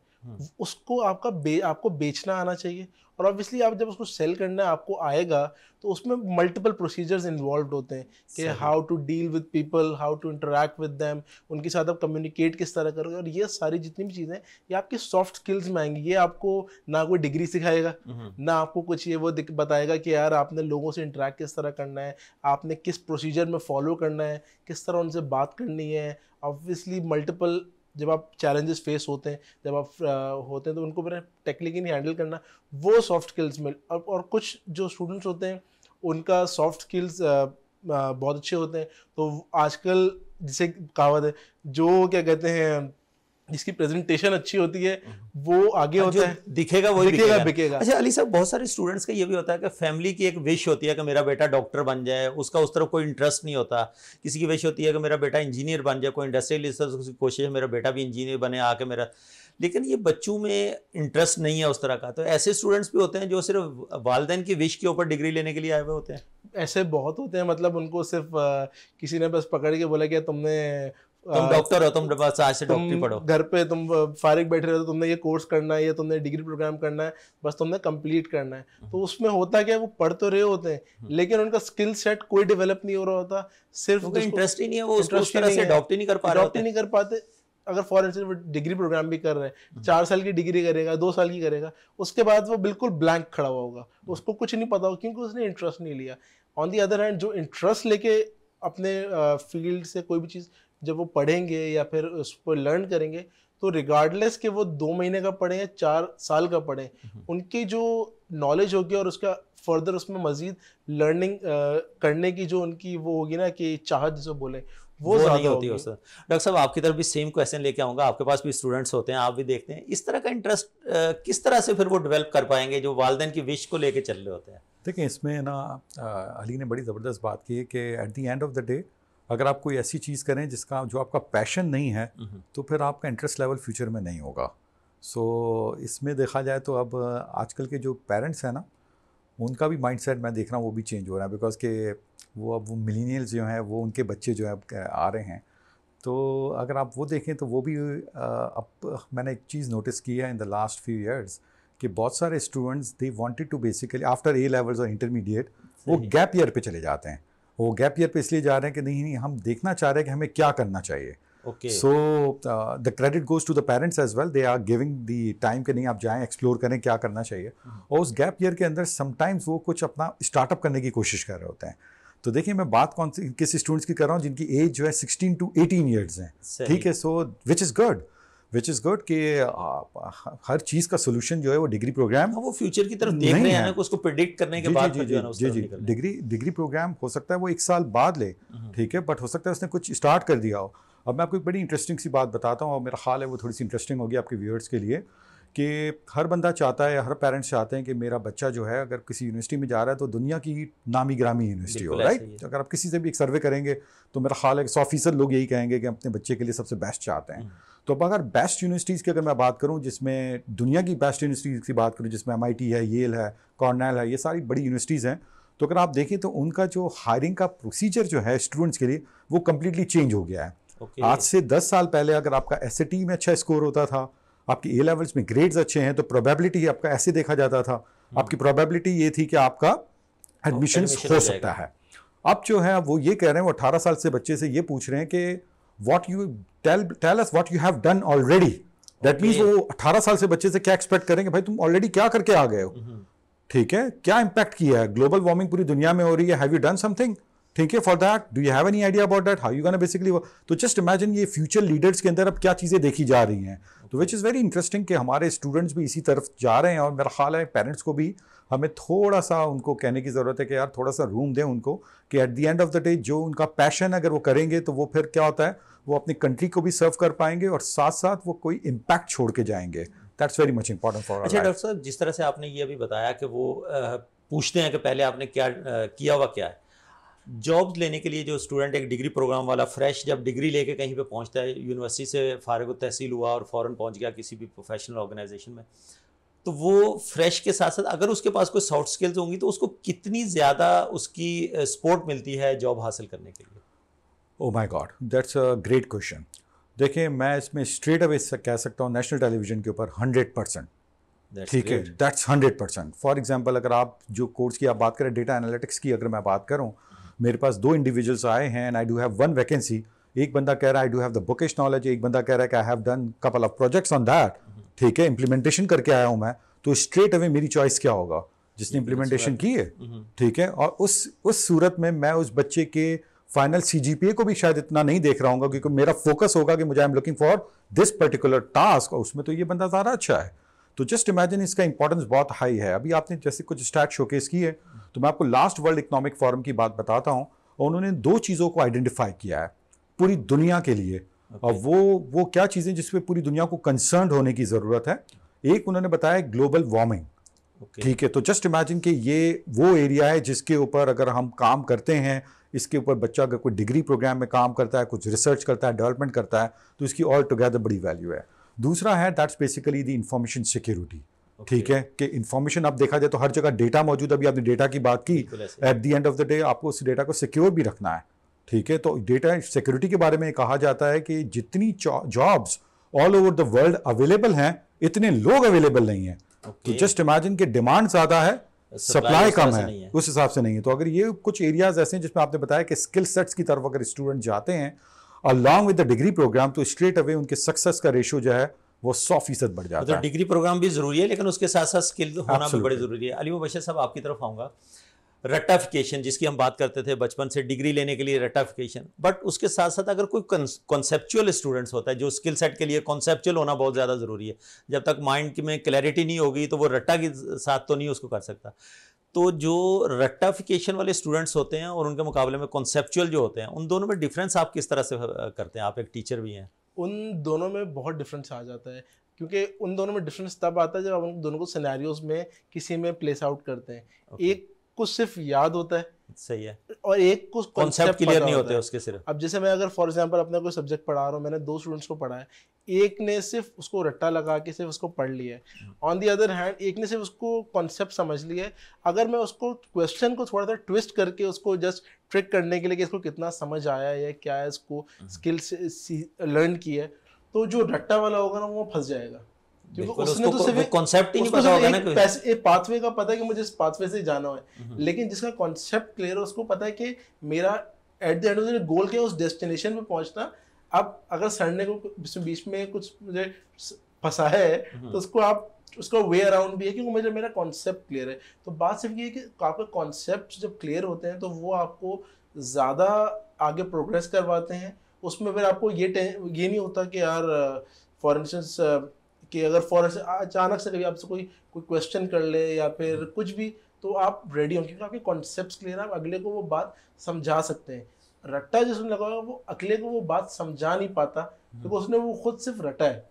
उसको आपको बेचना आना चाहिए। और ऑब्वियसली आप जब उसको सेल करना आपको आएगा तो उसमें मल्टीपल प्रोसीजर्स इन्वॉल्व होते हैं कि how to deal with people, how to interact with them, उनके साथ आप कम्युनिकेट किस तरह करोगे। और ये सारी जितनी भी चीज़ें ये आपकी सॉफ्ट स्किल्स में आएंगी। ये आपको ना कोई डिग्री सिखाएगा, ना आपको कुछ ये वो बताएगा कि यार आपने लोगों से इंटरेक्ट किस तरह करना है, आपने किस प्रोसीजर में फॉलो करना है, किस तरह उनसे बात करनी है। ऑब्वियसली मल्टीपल जब आप चैलेंजेस फेस होते हैं, जब आप होते हैं तो उनको फिर टेक्निकली हैंडल करना, वो सॉफ्ट स्किल्स में। और कुछ जो स्टूडेंट्स होते हैं उनका सॉफ्ट स्किल्स बहुत अच्छे होते हैं। तो आजकल जिसे कहावत है, जो क्या कहते हैं जिसकी प्रेजेंटेशन अच्छी होती है वो आगे होता है, दिखेगा वही बिकेगा। अच्छा अली साहब, बहुत सारे स्टूडेंट्स का ये भी होता है कि फैमिली की एक विश होती है कि मेरा बेटा डॉक्टर बन जाए, उसका उस तरफ कोई इंटरेस्ट नहीं होता। किसी की विश होती है कि मेरा बेटा इंजीनियर बन जाए, कोई इंडस्ट्रियलिस्ट की कोशिश है मेरा बेटा भी इंजीनियर बने आके मेरा, लेकिन ये बच्चों में इंटरेस्ट नहीं है उस तरह का। तो ऐसे स्टूडेंट्स भी होते हैं जो सिर्फ वालिदैन की विश के ऊपर डिग्री लेने के लिए आए हुए होते हैं। ऐसे बहुत होते हैं, मतलब उनको सिर्फ किसी ने बस पकड़ के बोला कि तुम डॉक्टर हो, तुम बस आज से डॉक्टरी पढ़ो, घर पे तुम फारिग बैठे रहो, तो तुमने ये कोर्स करना है या तुमने डिग्री प्रोग्राम करना है, बस तुमने कंप्लीट करना है। तो उसमें होता क्या है, वो पढ़ तो रहे होते हैं लेकिन उनका स्किल सेट कोई डेवलप नहीं हो रहा होता, सिर्फ इंटरेस्ट ही नहीं है, वो उस तरह से अडॉप्ट ही नहीं कर पाते। अगर फॉर इंस्टेंस वो डिग्री प्रोग्राम भी कर रहे हैं, 4 साल की डिग्री करेगा, 2 साल की करेगा, उसके बाद वो बिल्कुल ब्लैंक खड़ा हुआ होगा, उसको कुछ नहीं पता होगा क्योंकि उसने इंटरेस्ट नहीं लिया। ऑन दी अदर हैंड जो इंटरेस्ट लेके अपने फील्ड से कोई भी चीज़ जब वो पढ़ेंगे या फिर उस पर लर्न करेंगे, तो रिगार्डलेस कि वो 2 महीने का पढ़े या 4 साल का पढ़े, उनकी जो नॉलेज होगी और उसका फर्दर उसमें मजीद लर्निंग करने की जो उनकी वो होगी ना कि चाहत जिसे बोले, वो नहीं होती है। डॉक्टर साहब, आपकी तरफ भी सेम क्वेश्चन लेके आऊँगा, आपके पास भी स्टूडेंट्स होते हैं, आप भी देखते हैं, इस तरह का इंटरेस्ट किस तरह से फिर वो डेवलप कर पाएंगे जो वालिदैन की विश को लेके चल रहे होते हैं? देखिए, इसमें ना अली ने बड़ी ज़बरदस्त बात की है कि at the end of the day अगर आप कोई ऐसी चीज़ करें जिसका जो आपका पैशन नहीं है तो फिर आपका इंटरेस्ट लेवल फ्यूचर में नहीं होगा। सो इसमें देखा जाए तो अब आजकल के जो पेरेंट्स हैं ना, उनका भी माइंडसेट मैं देख रहा हूँ वो भी चेंज हो रहा है, बिकॉज के वो मिलीनियल्स जो हैं वो उनके बच्चे जो है अब आ रहे हैं। तो अगर आप वो देखें तो वो भी अब मैंने एक चीज़ नोटिस की है in the last few years कि बहुत सारे students they wanted to basically after A levels और इंटरमीडिएट वो गैप ईयर पे चले जाते हैं। वो गैप ईयर पे इसलिए जा रहे हैं कि नहीं हम देखना चाह रहे हैं कि हमें क्या करना चाहिए। So the credit goes to the parents as well, they are giving the time कि नहीं आप जाएं एक्सप्लोर करें क्या करना चाहिए। और उस गैप ईयर के अंदर समटाइम्स वो कुछ अपना स्टार्टअप करने की कोशिश कर रहे होते हैं। तो देखिए, मैं बात किस स्टूडेंट्स की कर रहा हूँ जिनकी एज जो है 16 to 18 ईयर्स हैं, ठीक है। सो विच इज़ गुड कि हर चीज़ का सोल्यूशन जो है वो डिग्री प्रोग्राम, वो फ्यूचर की तरफ देख रहे हैं, उसको प्रेडिक्ट करने के बाद डिग्री प्रोग्राम हो सकता है वो 1 साल बाद ले, ठीक है, बट हो सकता है उसने कुछ स्टार्ट कर दिया हो। अब मैं आपको एक बड़ी इंटरेस्टिंग सी बात बताता हूँ और मेरा ख्याल है वो थोड़ी सी इंटरेस्टिंग होगी आपके व्यूअर्स के लिए, कि हर बंदा चाहता है, हर पेरेंट्स चाहते हैं कि मेरा बच्चा जो है अगर किसी यूनिवर्सिटी में जा रहा है तो दुनिया की नामी ग्रामी यूनिवर्सिटी हो, राइट। अगर आप किसी से भी एक सर्वे करेंगे तो मेरा ख्याल है कि 100% लोग यही कहेंगे कि अपने बच्चे के लिए सबसे बेस्ट चाहते हैं। तो अब अगर बेस्ट यूनिवर्सिटीज़ की अगर मैं बात करूँ, जिसमें दुनिया की बेस्ट यूनिवर्सिटीज़ की बात करूँ, जिसमें MIT है, येल है, कॉर्नेल है, ये सारी बड़ी यूनिवर्सिटीज़ हैं, तो अगर आप देखें तो उनका जो हायरिंग का प्रोसीजर जो है स्टूडेंट्स के लिए वो कम्प्लीटली चेंज हो गया है। आज से 10 साल पहले अगर आपका SAT में अच्छा स्कोर होता था, आपकी A लेवल्स में ग्रेड्स अच्छे हैं, तो प्रोबेबिलिटी आपका ऐसे देखा जाता था, आपकी प्रोबेबिलिटी ये थी कि आपका एडमिशन हो सकता है। अब जो है वो ये कह रहे हैं, वो 18 साल से बच्चे से ये पूछ रहे हैं कि what you tell us what you have done already. That means वो 18 साल से बच्चे से क्या एक्सपेक्ट करेंगे, भाई तुम ऑलरेडी क्या करके आ गए हो, ठीक है, क्या इंपैक्ट किया है, ग्लोबल वार्मिंग पूरी दुनिया में हो रही है, हैव यू डन समथिंग, ठीक है, for that do you have any idea about that, how you gonna basically. तो जस्ट इमेजिन ये फ्यूचर लीडर्स के अंदर अब क्या चीज़ें देखी जा रही हैं। तो विच इज़ वेरी इंटरेस्टिंग कि हमारे स्टूडेंट्स भी इसी तरफ जा रहे हैं, और मेरा ख्याल है पेरेंट्स को भी हमें थोड़ा सा उनको कहने की ज़रूरत है कि यार थोड़ा सा रूम दें उनको, कि at the end of the day जो उनका पैशन अगर वो करेंगे तो वो फिर क्या होता है, वो अपनी कंट्री को भी सर्व कर पाएंगे और साथ साथ वो कोई इम्पैक्ट छोड़ के जाएंगे। That's very much important for. अच्छा डॉक्टर साहब, जिस तरह से आपने ये अभी बताया कि वो पूछते हैं कि पहले आपने क्या किया हुआ क्या है, जॉब्स लेने के लिए जो स्टूडेंट एक डिग्री प्रोग्राम वाला फ्रेश जब डिग्री लेके कहीं पे पहुंचता है, यूनिवर्सिटी से फारिग तहसील हुआ और फ़ौरन पहुंच गया किसी भी प्रोफेशनल ऑर्गेनाइजेशन में, तो वो फ्रेश के साथ साथ अगर उसके पास कोई सॉफ्ट स्किल्स होंगी तो उसको कितनी ज़्यादा उसकी सपोर्ट मिलती है जॉब हासिल करने के लिए? Oh my God, that's a great question. देखिए, मैं इसमें स्ट्रेट अवे कह सकता हूँ नेशनल टेलीविज़न के ऊपर 100%, ठीक है, दैट्स 100%। फॉर एग्जांपल, अगर आप जो कोर्स की आप बात करें, डेटा एनालिटिक्स की अगर मैं बात करूँ, मेरे पास 2 इंडिविजुअल्स आए हैं and I do have 1 vacancy. एक बंदा कह रहा है I do have the bookish knowledge, एक बंदा कह रहा है कि I have done couple of projects on that, ठीक है, इंप्लीमेंटेशन करके आया हूँ मैं। तो स्ट्रेट अवे मेरी चॉइस क्या होगा, जिसने इंप्लीमेंटेशन की है, ठीक है। और उस सूरत में मैं उस बच्चे के फाइनल CGPA को भी शायद इतना नहीं देख रहा हूँ, क्योंकि मेरा फोकस होगा कि मुझे I am looking for this particular task, और उसमें तो ये बंदा ज़्यादा अच्छा है। तो जस्ट इमेजिन इसका इंपॉर्टेंस बहुत हाई है। अभी आपने जैसे कुछ स्टैट शोकेस की है, तो मैं आपको लास्ट वर्ल्ड इकोनॉमिक फोरम की बात बताता हूँ, और उन्होंने 2 चीज़ों को आइडेंटिफाई किया है पूरी दुनिया के लिए, और वो क्या चीज़ें जिस पे पूरी दुनिया को कंसर्न होने की ज़रूरत है। एक उन्होंने बताया ग्लोबल वार्मिंग, ठीक है। तो जस्ट इमेजिन कि ये वो एरिया है जिसके ऊपर अगर हम काम करते हैं, इसके ऊपर बच्चा अगर कोई डिग्री प्रोग्राम में काम करता है, कुछ रिसर्च करता है, डेवलपमेंट करता है, तो इसकी ऑल टुगेदर बड़ी वैल्यू है। दूसरा है that's basically the information security, ठीक है, कि इंफॉर्मेशन अब देखा जाए तो हर जगह डेटा मौजूद है। अभी आपने डेटा की बात की, at the end of the day आपको उस डेटा को सिक्योर भी रखना है, ठीक है। तो डेटा सिक्योरिटी के बारे में कहा जाता है कि जितनी jobs all over the world available हैं, इतने लोग अवेलेबल नहीं हैं। तो जस्ट इमेजिन कि डिमांड ज़्यादा है, सप्लाई कम है, उस हिसाब से नहीं है। तो अगर ये कुछ एरियाज ऐसे हैं जिसमें आपने बताया कि स्किल सेट्स की तरफ अगर स्टूडेंट जाते हैं along with the degree program, तो स्ट्रेट अवे उनके सक्सेस का रेशो जो है वो 100% बढ़ जाता है। तो डिग्री प्रोग्राम भी जरूरी है, लेकिन उसके साथ साथ स्किल होना भी बड़ी जरूरी है। अली मुबशर साहब, आपकी तरफ आऊँगा। रट्टाफिकेशन जिसकी हम बात करते थे बचपन से, डिग्री लेने के लिए रट्टाफिकेशन, बट उसके साथ साथ अगर कोई कॉन्सेप्चुअल स्टूडेंट्स होता है, जो स्किल सेट के लिए कॉन्सेप्चुअल होना बहुत ज़्यादा ज़रूरी है। जब तक माइंड में क्लैरिटी नहीं होगी तो वो रट्टा के साथ तो नहीं उसको कर सकता। तो जो रट्टाफिकेशन वाले स्टूडेंट्स होते हैं और उनके मुकाबले में कॉन्सेप्चुअल जो होते हैं, उन दोनों में डिफरेंस आप किस तरह से करते हैं? आप एक टीचर भी हैं। उन दोनों में बहुत डिफरेंस आ जाता है, क्योंकि उन दोनों में डिफरेंस तब आता है जब आप उन दोनों को सिनेरियोज में किसी में प्लेस आउट करते हैं। एक को सिर्फ याद होता है, सही है, और एक को कॉन्सेप्ट क्लियर नहीं होते उसके सिर्फ। अब जैसे मैं अगर फॉर एग्जांपल अपना कोई सब्जेक्ट पढ़ा रहा हूँ, मैंने 2 स्टूडेंट्स को पढ़ा है, एक ने सिर्फ उसको रट्टा लगा के सिर्फ उसको पढ़ लिया है, ऑन दी अदर हैंड एक ने सिर्फ उसको कॉन्सेप्ट समझ लिया है। अगर मैं उसको क्वेश्चन को थोड़ा सा ट्विस्ट करके उसको जस्ट ट्रिक करने के लिए कि इसको कितना समझ आया है या क्या है, इसको स्किल से लर्न किया है, तो जो रट्टा वाला होगा ना वो फंस जाएगा, क्योंकि उसने तो सिर्फ कॉन्सेप्ट ही नहीं पता होगा ना, एक पाथवे का पता है कि मुझे इस पाथवे से जाना है, लेकिन जिसका कॉन्सेप्ट क्लियर है उसको पता है कि मेरा at the end of the goal क्या है, उस डेस्टिनेशन पे पहुंचना। अब अगर सर ने को बीच में कुछ मुझे फंसा है तो उसको आप उसका वे अराउंड भी है, क्योंकि मुझे मेरा कॉन्सेप्ट क्लियर है। तो बात सिर्फ ये है कि आपके कॉन्सेप्ट जब क्लियर होते हैं तो वो आपको ज़्यादा आगे प्रोग्रेस करवाते हैं। उसमें फिर आपको ये नहीं होता कि यार फॉर इंस्टेंस कि अगर अचानक से कभी आपसे कोई क्वेश्चन कर ले या फिर कुछ भी, तो आप रेडी हो, क्योंकि आपके कॉन्सेप्ट्स क्लियर है, आप अगले को वो बात समझा सकते हैं। रट्टा जिसने लगा हुआ वो अगले को वो बात समझा नहीं पाता, क्योंकि उसने वो खुद सिर्फ रटा है,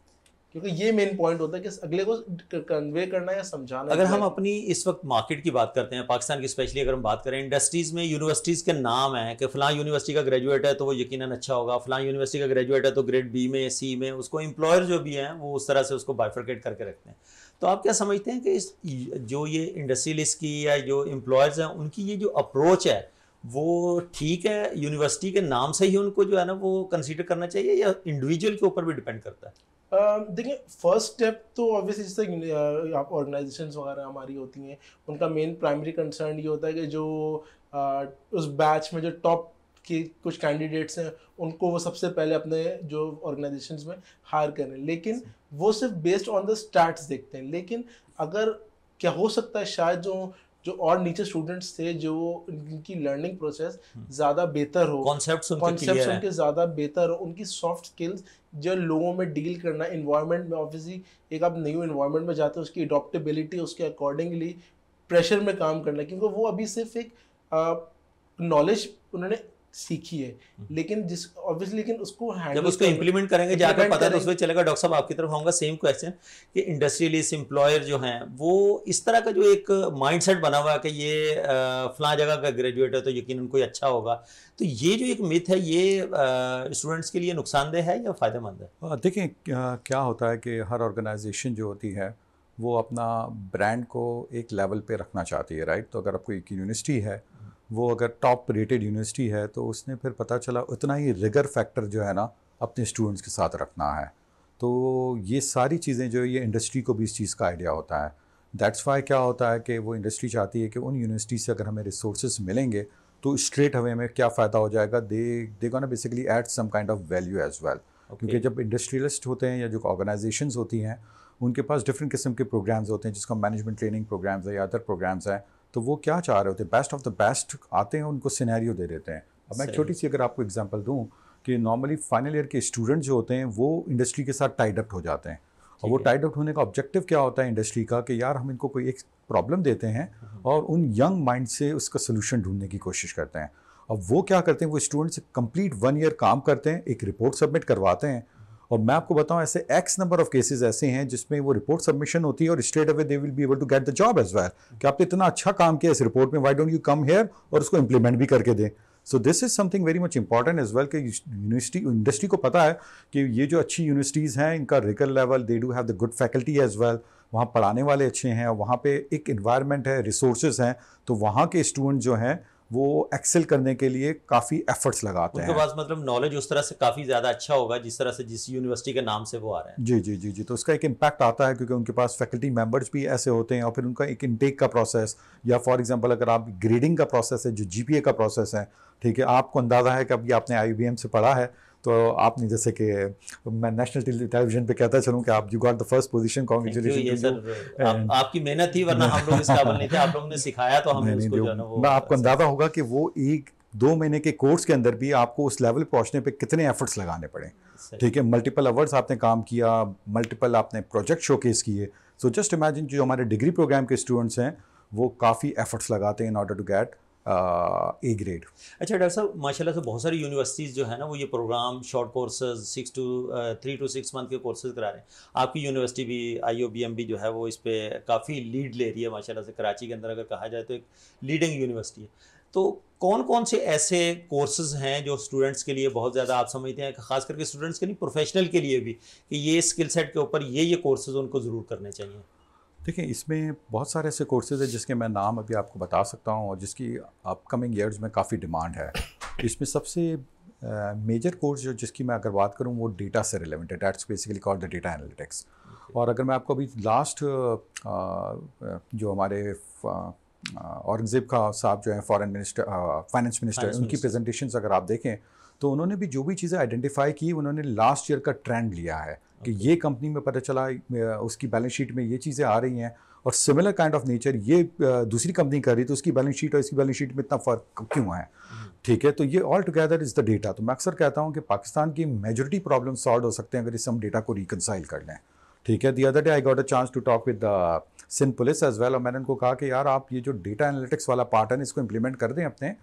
क्योंकि ये मेन पॉइंट होता है कि अगले को कन्वे करना या समझाना। अगर हम अपनी इस वक्त मार्केट की बात करते हैं, पाकिस्तान की स्पेशली अगर हम बात करें, इंडस्ट्रीज़ में यूनिवर्सिटीज़ के नाम हैं कि फ़लाँ यूनिवर्सिटी का ग्रेजुएट है तो वो यकीनन अच्छा होगा, फ़लाँ यूनिवर्सिटी का ग्रेजुएट है तो ग्रेड बी में सी में, उसको एम्प्लॉयर जो भी हैं वो उस तरह से उसको बाइफरकेट करके रखते हैं। तो आप क्या समझते हैं कि इस जो ये इंडस्ट्रियलिस्ट की या जो एम्प्लॉयर्स हैं उनकी ये जो अप्रोच है वो ठीक है? यूनिवर्सिटी के नाम से ही उनको जो है ना वो कंसीडर करना चाहिए या इंडिविजुअल के ऊपर भी डिपेंड करता है? देखिए, फर्स्ट स्टेप तो ऑब्वियसली जैसे आप ऑर्गेनाइजेशंस वगैरह हमारी होती हैं, उनका मेन प्राइमरी कंसर्न ये होता है कि जो उस बैच में जो टॉप के कुछ कैंडिडेट्स हैं उनको वो सबसे पहले अपने जो ऑर्गेनाइजेशंस में हायर करें, लेकिन वो सिर्फ बेस्ड ऑन द स्टैट्स देखते हैं। लेकिन अगर क्या हो सकता है शायद जो और नीचे स्टूडेंट्स थे जो उनकी लर्निंग प्रोसेस ज़्यादा बेहतर हो, कॉन्सेप्ट्स उनके ज़्यादा बेहतर हो, उनकी सॉफ्ट स्किल्स जो लोगों में डील करना, इन्वायरमेंट में ऑब्वियसली एक आप न्यू इन्वायरमेंट में जाते हो, उसकी अडॉप्टेबिलिटी, उसके अकॉर्डिंगली प्रेशर में काम करना, क्योंकि वो अभी सिर्फ एक नॉलेज उन्होंने सीखी है, लेकिन लेकिन उसको जब उसको इम्प्लीमेंट करेंगे जाकर पता है तो उसमें चलेगा। डॉक्टर साहब आपकी तरफ आऊँगा, सेम क्वेश्चन कि इंडस्ट्रियलिस्ट एम्प्लॉयर जो हैं वो इस तरह का जो एक माइंडसेट बना हुआ है कि ये फलां जगह का ग्रेजुएट है तो यकीनन कोई अच्छा होगा, तो ये जो एक मिथ है ये स्टूडेंट्स के लिए नुकसानदेह है या फ़ायदेमंद है? देखिए क्या होता है कि हर ऑर्गेनाइजेशन जो होती है वो अपना ब्रांड को एक लेवल पे रखना चाहती है, राइट। तो अगर आपको एक यूनिवर्सिटी है, वो अगर टॉप रेटेड यूनिवर्सिटी है, तो उसने फिर पता चला उतना ही रिगर फैक्टर जो है ना अपने स्टूडेंट्स के साथ रखना है। तो ये सारी चीज़ें जो ये इंडस्ट्री को भी इस चीज़ का आइडिया होता है। दैट्स वाई क्या होता है कि वो इंडस्ट्री चाहती है कि उन यूनिवर्सिटी से अगर हमें रिसोर्सेज मिलेंगे तो स्ट्रेट हमें में क्या फ़ायदा हो जाएगा, they gonna basically add some kind of value as well. क्योंकि जब इंडस्ट्रियलिस्ट होते हैं या जो ऑर्गेनाइजेशंस होती हैं उनके पास डिफरेंट किस्म के प्रोग्राम्स होते हैं, जिसको मैनेजमेंट ट्रेनिंग प्रोग्राम्स है या अदर प्रोग्राम्स हैं, तो वो क्या चाह रहे होते हैं, बेस्ट ऑफ द बेस्ट आते हैं, उनको सिनेरियो दे देते हैं। अब मैं छोटी सी अगर आपको एग्जांपल दूं कि नॉर्मली फाइनल ईयर के स्टूडेंट जो होते हैं वो इंडस्ट्री के साथ टाइड अप हो जाते हैं, और वो टाइड अप होने का ऑब्जेक्टिव क्या होता है इंडस्ट्री का कि यार हम इनको कोई एक प्रॉब्लम देते हैं और उन यंग माइंड से उसका सोल्यूशन ढूंढने की कोशिश करते हैं। अब वो क्या करते हैं, वो स्टूडेंट से कंप्लीट 1 ईयर काम करते हैं, एक रिपोर्ट सबमिट करवाते हैं, और मैं आपको बताऊं ऐसे एक्स नंबर ऑफ केसेस ऐसे हैं जिसमें वो रिपोर्ट सबमिशन होती है और straight away they will be able to get the job as well, कि आपने इतना अच्छा काम किया इस रिपोर्ट में, why don't you come here और उसको इंप्लीमेंट भी करके दें। So this is something very much important as well कि यूनिवर्सिटी इंडस्ट्री को पता है कि ये जो अच्छी यूनिवर्सिटीज़ हैं इनका रिकल level, they do have the good faculty as well, वहाँ पढ़ाने वाले अच्छे हैं, और वहाँ पे एक इन्वायरमेंट है, रिसोर्सेज हैं, तो वहाँ के स्टूडेंट जो हैं वो एक्सेल करने के लिए काफ़ी एफर्ट्स लगाते हैं। उनके पास मतलब नॉलेज उस तरह से काफ़ी ज़्यादा अच्छा होगा जिस तरह से जिस यूनिवर्सिटी के नाम से वो आ रहे हैं। जी जी जी जी, तो उसका एक इम्पैक्ट आता है क्योंकि उनके पास फैकल्टी मेंबर्स भी ऐसे होते हैं, और फिर उनका एक इनटेक का प्रोसेस, या फॉर एग्जांपल अगर आप ग्रेडिंग का प्रोसेस है, जो जीपीए का प्रोसेस है, ठीक है, आपको अंदाज़ा है कि अभी आपने आईबीएम से पढ़ा है, तो आपने जैसे कि मैं नेशनल टेलीविजन पे कहता चलूँ कि आप you got the first position, congratulation. आपकी मेहनत थी, वरना हम लोग इस काबिल नहीं थे, आप लोगों ने सिखाया तो हमने उसको जो है ना वो आपको अंदाज़ा होगा कि वो 1-2 महीने के कोर्स के अंदर भी आपको उस लेवल पे पहुंचने पे कितने एफर्ट्स लगाने पड़े, ठीक है, मल्टीपल आवर्स आपने काम किया, मल्टीपल आपने प्रोजेक्ट शोकेस किए। सो जस्ट इमेजिन जो हमारे डिग्री प्रोग्राम के स्टूडेंट्स हैं वो काफ़ी एफर्ट्स लगाते हैं in order to get a grade. अच्छा डॉक्टर साहब, माशाल्लाह से बहुत सारी यूनिवर्सिटीज़ जो है ना वो ये program short courses 3 to 6 month के कोर्सेज करा रहे हैं। आपकी यूनिवर्सिटी भी IOBM भी जो है वो इस पर काफ़ी लीड ले रही है माशाल्लाह से। कराची के अंदर अगर कहा जाए तो एक लीडिंग यूनिवर्सिटी है। तो कौन कौन से ऐसे कोर्सेज हैं जो स्टूडेंट्स के लिए बहुत ज़्यादा आप समझते हैं, खास करके स्टूडेंट्स के लिए, प्रोफेशनल के लिए भी, कि ये स्किल सेट के ऊपर ये कोर्सेज उनको ज़रूर करने चाहिए? देखिए, इसमें बहुत सारे ऐसे कोर्सेज हैं जिसके मैं नाम अभी आपको बता सकता हूँ और जिसकी अपकमिंग ईयर्स में काफ़ी डिमांड है। इसमें सबसे मेजर कोर्स जो जिसकी मैं अगर बात करूँ वो डेटा से रिलेवेंट है, that's basically called the data analytics. और अगर मैं आपको अभी लास्ट जो हमारे औरंगजेब का साहब जो है फॉरेन मिनिस्टर, फाइनेंस मिनिस्टर, उनकी प्रेजेंटेशंस अगर आप देखें तो उन्होंने भी जो भी चीज़ें आइडेंटिफाई की, उन्होंने लास्ट ईयर का ट्रेंड लिया है कि ये कंपनी में पता चला उसकी बैलेंस शीट में ये चीज़ें आ रही हैं, और सिमिलर काइंड ऑफ नेचर ये दूसरी कंपनी कर रही, तो उसकी बैलेंस शीट और इसकी बैलेंस शीट में इतना फ़र्क क्यों है, ठीक है। तो ये all together is the data. तो मैं अक्सर कहता हूँ कि पाकिस्तान की मेजॉरिटी प्रॉब्लम सॉल्व हो सकते हैं अगर इस हम डेटा को रिकनसाइल कर लें, ठीक है। The other day I got a chance to talk with the Sindh police as well, और मैंने उनको कहा कि यार आप ये जो डेटा एनालिटिक्स वाला पार्ट है इसको इम्प्लीमेंट कर दें अपने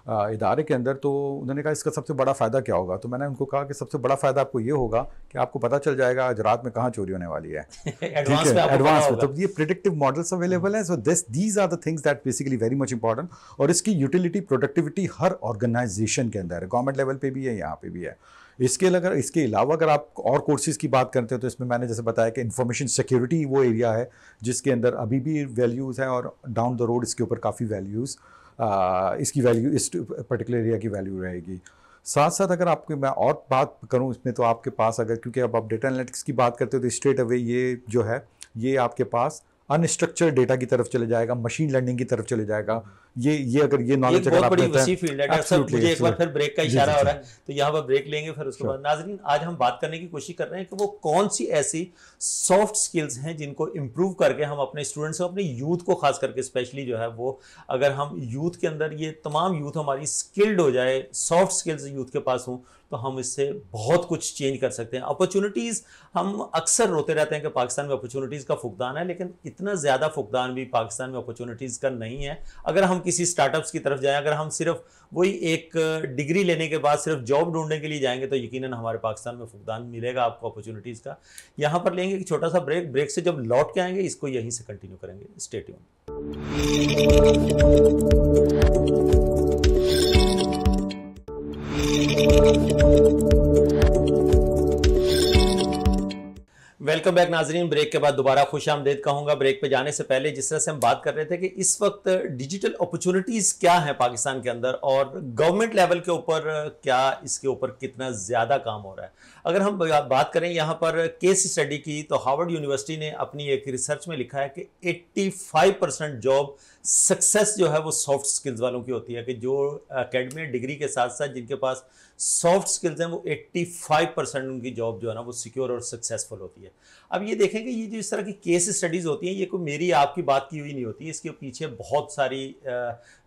इदारे के अंदर। तो उन्होंने कहा इसका सबसे बड़ा फ़ायदा क्या होगा, तो मैंने उनको कहा कि सबसे बड़ा फ़ायदा आपको ये होगा कि आपको पता चल जाएगा आज रात में कहाँ चोरी होने वाली है, ठीक है, एडवांस में। तो ये प्रिडिक्टिव मॉडल्स अवेलेबल हैं। So these are the things that basically very much important, और इसकी यूटिलिटी, प्रोडक्टिविटी हर ऑर्गेनाइजेशन के अंदर है, गवर्नमेंट लेवल पे भी है, यहाँ पे भी है। इसके अलावा अगर आप और कोर्सेज़ की बात करते हो तो इसमें मैंने जैसे बताया कि इंफॉर्मेशन सिक्योरिटी वो एरिया है जिसके अंदर अभी भी वैल्यूज़ हैं, और डाउन द रोड इसके ऊपर काफ़ी वैल्यूज़, इसकी वैल्यू, इस पर्टिकुलर एरिया की वैल्यू रहेगी। साथ साथ अगर आपको मैं और बात करूं इसमें, तो आपके पास अगर, क्योंकि अब आप डेटा एनालिटिक्स की बात करते हो तो स्ट्रेट अवे ये जो है ये आपके पास अनस्ट्रक्चर्ड डेटा की तरफ चले जाएगा, मशीन लर्निंग की तरफ चले जाएगा। ये अगर ये नॉलेज बहुत बड़ी वसी फील्ड है डॉक्टर साहब। मुझे एक बार फिर ब्रेक का इशारा हो रहा है, तो यहाँ पर ब्रेक लेंगे, फिर उसके बाद नाज़रीन आज हम बात करने की कोशिश कर रहे हैं कि वो कौन सी ऐसी सॉफ्ट स्किल्स हैं जिनको इम्प्रूव करके हम अपने स्टूडेंट्स को, अपने यूथ को खास करके स्पेशली जो है वो, अगर हम यूथ के अंदर ये तमाम यूथ हमारी स्किल्ड हो जाए, सॉफ्ट स्किल्स यूथ के पास हों, तो हम इससे बहुत कुछ चेंज कर सकते हैं। अपॉर्चुनिटीज़, हम अक्सर रोते रहते हैं कि पाकिस्तान में अपॉर्चुनिटीज़ का फुकदान है, लेकिन इतना ज़्यादा फुकदान भी पाकिस्तान में अपॉर्चुनिटीज़ का नहीं है। अगर हम किसी स्टार्टअप्स की तरफ जाएं, अगर हम सिर्फ वही एक डिग्री लेने के बाद सिर्फ जॉब ढूंढने के लिए जाएंगे तो यकीनन हमारे पाकिस्तान में फुकदान मिलेगा आपको अपॉर्चुनिटीज़ का। यहाँ पर लेंगे एक छोटा सा ब्रेक, ब्रेक से जब लौट के आएंगे इसको यहीं से कंटिन्यू करेंगे। Stay tune. वेलकम बैक नाजरीन। ब्रेक के बाद दोबारा खुश आमदीद कहूँगा। ब्रेक पे जाने से पहले जिस तरह से हम बात कर रहे थे कि इस वक्त डिजिटल अपॉर्चुनिटीज़ क्या हैं पाकिस्तान के अंदर और गवर्नमेंट लेवल के ऊपर क्या इसके ऊपर कितना ज़्यादा काम हो रहा है। अगर हम बात करें यहाँ पर केस स्टडी की, तो हार्वर्ड यूनिवर्सिटी ने अपनी एक रिसर्च में लिखा है कि 85% जॉब सक्सेस जो है वो सॉफ्ट स्किल्स वालों की होती है, कि जो एकेडमिक डिग्री के साथ साथ जिनके पास सॉफ्ट स्किल्स हैं वो 85% उनकी जॉब जो है ना वो सिक्योर और सक्सेसफुल होती है। अब ये देखें कि ये जो इस तरह की केस स्टडीज़ होती हैं, ये कोई मेरी आपकी बात की हुई नहीं होती, इसके पीछे बहुत सारी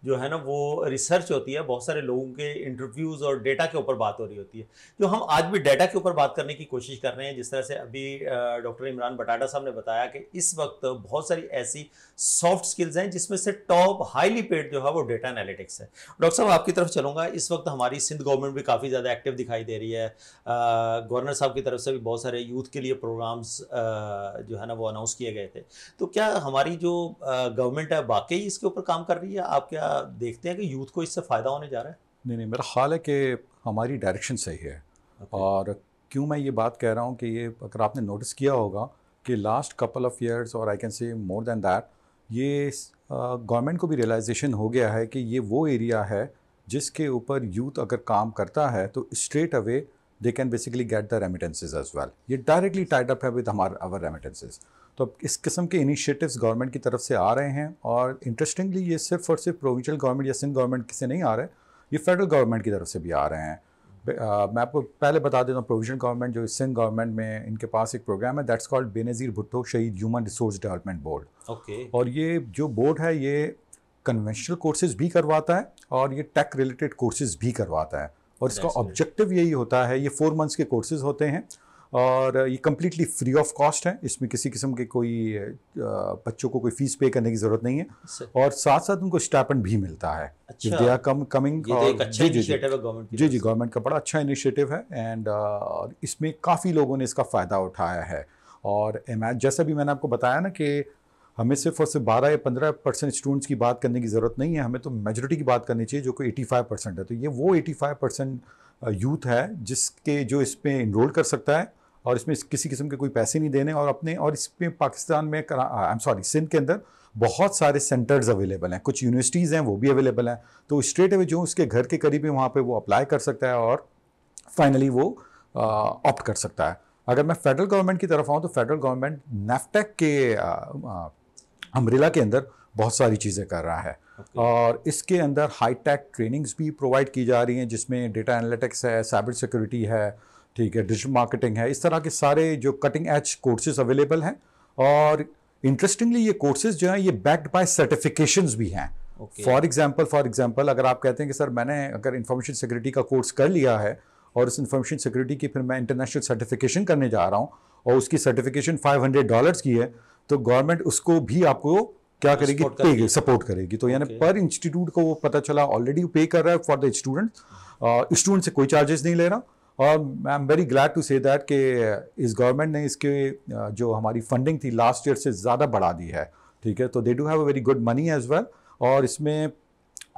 जो है ना वो रिसर्च होती है, बहुत सारे लोगों के इंटरव्यूज़ और डेटा के ऊपर बात हो रही होती है। जो हम आज भी डेटा के ऊपर बात करने की कोशिश कर रहे हैं, जिस तरह से अभी डॉक्टर इमरान बटाटा साहब ने बताया कि इस वक्त बहुत सारी ऐसी सॉफ्ट स्किल्स हैं जिसमें से टॉप हाईली पेड जो है वो डेटा एनालिटिक्स है। डॉक्टर साहब आपकी तरफ चलूँगा, इस वक्त हमारी सिंध गवर्नमेंट भी काफ़ी ज़्यादा एक्टिव दिखाई दे रही है। गवर्नर साहब की तरफ से भी बहुत सारे यूथ के लिए प्रोग्राम्स जो है ना वो अनाउंस किए गए थे। तो क्या हमारी जो गवर्नमेंट है वाकई इसके ऊपर काम कर रही है? आप क्या देखते हैं कि यूथ को इससे फ़ायदा होने जा रहा है? नहीं नहीं, मेरा ख्याल है कि हमारी डायरेक्शन सही है। और क्यों मैं ये बात कह रहा हूँ कि ये अगर आपने नोटिस किया होगा कि लास्ट कपल ऑफ ईयर्स और I can say more than that, ये गवर्नमेंट को भी रियलाइजेशन हो गया है कि ये वो एरिया है जिसके ऊपर यूथ अगर काम करता है तो straight away they can basically get the remittances as well. ये डायरेक्टली टाइड अप है विद हमारे अवर रेमिटेंसेज। तो अब इस किस्म के इनिशिएटिव्स गवर्नमेंट की तरफ से आ रहे हैं, और इंटरेस्टिंगली ये सिर्फ और सिर्फ प्रोविंशियल गवर्नमेंट या सिंध गवर्नमेंट से नहीं आ रहे, ये फेडरल गवर्नमेंट की तरफ से भी आ रहे हैं। मैं आपको पहले बता देता हूँ, प्रोविजनल गवर्नमेंट जो सिंध गवर्नमेंट में इनके पास एक प्रोग्राम है दैट्स कॉल्ड बेनज़ीर भुट्टो शहीद human resource development board. Okay. और ये जो बोर्ड है ये कन्वेंशनल कोर्सेज भी करवाता है और ये टेक रिलेटेड कोर्सेज भी करवाता है, और इसका ऑब्जेक्टिव यही होता है, ये 4 मंथ्स के कोर्सेज होते हैं और ये कम्प्लीटली फ्री ऑफ कॉस्ट है। इसमें किसी किस्म के कोई बच्चों को कोई फीस पे करने की ज़रूरत नहीं है, और साथ साथ उनको स्टाइपेंड भी मिलता है। अच्छा, दे आर कमिंग। जी, गवर्नमेंट का बड़ा अच्छा इनिशिएटिव है, एंड इसमें काफ़ी लोगों ने इसका फ़ायदा उठाया है। और जैसा भी मैंने आपको बताया ना कि हमें सिर्फ और सिर्फ 12 या 15% स्टूडेंट्स की बात करने की ज़रूरत नहीं है, हमें तो मेजॉरिटी की बात करनी चाहिए जो कि 85% है। तो ये वो 85% यूथ है जो इसमें इनरोल कर सकता है, और इसमें किसी किस्म के कोई पैसे नहीं देने, और इसमें पाकिस्तान में सिंध के अंदर बहुत सारे सेंटर्स अवेलेबल हैं, कुछ यूनिवर्सिटीज़ हैं वो भी अवेलेबल हैं। तो स्ट्रेट अवे जो उसके घर के करीब है वहाँ पे वो अप्लाई कर सकता है और फाइनली वो ऑप्ट कर सकता है। अगर मैं फेडरल गवर्नमेंट की तरफ आऊँ तो फेडरल गवर्नमेंट नेफ्टेक के अम्ब्रेला के अंदर बहुत सारी चीज़ें कर रहा है। और इसके अंदर हाई टेक ट्रेनिंग्स भी प्रोवाइड की जा रही हैं, जिसमें डेटा एनालिटिक्स है, साइबर सिक्योरिटी है, ठीक है, डिजिटल मार्केटिंग है, इस तरह के सारे जो कटिंग एज कोर्सेज अवेलेबल हैं। और इंटरेस्टिंगली ये कोर्सेज जो हैं ये बैक्ड बाय सर्टिफिकेशंस भी हैं। फॉर एग्जांपल अगर आप कहते हैं कि सर मैंने अगर इंफॉर्मेशन सिक्योरिटी का कोर्स कर लिया है और इस इंफॉर्मेशन सिक्योरिटी की फिर मैं इंटरनेशनल सर्टिफिकेशन करने जा रहा हूँ और उसकी सर्टिफिकेशन $500 की है, तो गवर्नमेंट उसको भी आपको क्या करेगी, सपोर्ट करेगी। तो यानी पर इंस्टीट्यूट को वो पता चला ऑलरेडी पे कर रहा है फॉर द स्टूडेंट से कोई चार्जेस नहीं ले रहा। और I am very glad to say that कि इस गवर्नमेंट ने इसके जो हमारी फंडिंग थी लास्ट ईयर से ज़्यादा बढ़ा दी है, ठीक है। तो they do have a very good money as well, और इसमें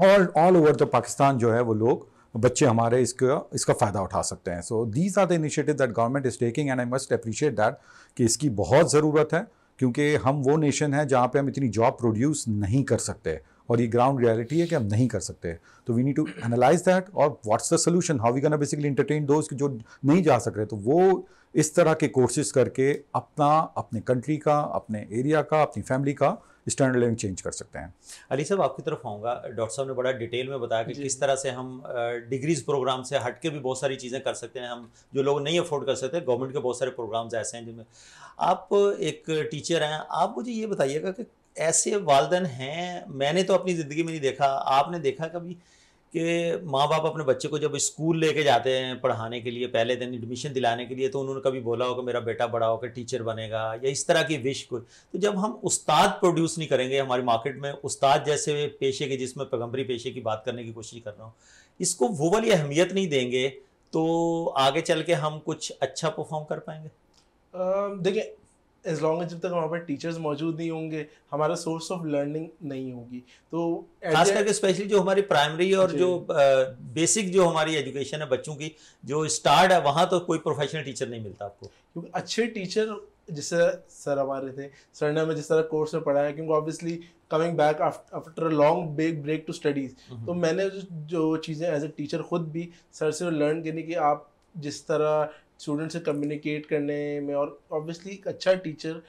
ऑल ओवर द पाकिस्तान जो है वो लोग बच्चे हमारे इसका फ़ायदा उठा सकते हैं। So these are the initiative that government is taking, and I must appreciate that कि इसकी बहुत ज़रूरत है, क्योंकि हम वो नेशन है जहाँ पे हम इतनी जॉब प्रोड्यूस नहीं कर सकते, और ये ग्राउंड रियलिटी है कि हम नहीं कर सकते। तो we need to analyze that, और what's the solution, how we gonna basically entertain दोस्त जो नहीं जा सक रहे। तो वो इस तरह के कोर्सेज करके अपने कंट्री का, अपने एरिया का, अपनी फैमिली का स्टैंडर्ड लिविंग चेंज कर सकते हैं। अली साहब आपकी तरफ आऊँगा, डॉक्टर साहब ने बड़ा डिटेल में बताया कि किस तरह से हम डिग्रीज प्रोग्राम से हट के भी बहुत सारी चीज़ें कर सकते हैं। हम जो लोग नहीं अफोर्ड कर सकते, गवर्नमेंट के बहुत सारे प्रोग्राम्स ऐसे हैं जिनमें आप एक टीचर हैं, आप मुझे ये बताइएगा कि ऐसे वालिदैन हैं, मैंने तो अपनी ज़िंदगी में नहीं देखा, आपने देखा कभी कि माँ बाप अपने बच्चे को जब स्कूल लेके जाते हैं पढ़ाने के लिए, पहले दिन एडमिशन दिलाने के लिए, तो उन्होंने कभी बोला हो कि मेरा बेटा बड़ा होकर टीचर बनेगा, या इस तरह की विश को। तो जब हम उस्ताद प्रोड्यूस नहीं करेंगे, हमारी मार्केट में उस्ताद जैसे पेशे के, जिसमें पैगम्बरी पेशे की बात करने की कोशिश कर रहा हूँ, इसको वो वाली अहमियत नहीं देंगे, तो आगे चल के हम कुछ अच्छा परफॉर्म कर पाएंगे? देखिए, एज लॉन्ग जब तक हमारे पास टीचर्स मौजूद नहीं होंगे, हमारा सोर्स ऑफ लर्निंग नहीं होगी। तो खास करके स्पेशली जो हमारी प्राइमरी और जो बेसिक जो हमारी एजुकेशन है बच्चों की, जो स्टार्ट है, वहाँ तो कोई प्रोफेशनल टीचर नहीं मिलता आपको। क्योंकि अच्छे टीचर, जिस सर हमारे थे, सर ने हमें जिस तरह कोर्स में पढ़ाया, क्योंकि obviously coming back after a long break to studies, तो मैंने जो चीज़ें एज ए टीचर खुद भी सर से लर्न करनी कि आप जिस तरह स्टूडेंट से कम्युनिकेट करने में, और ऑब्वियसली एक अच्छा टीचर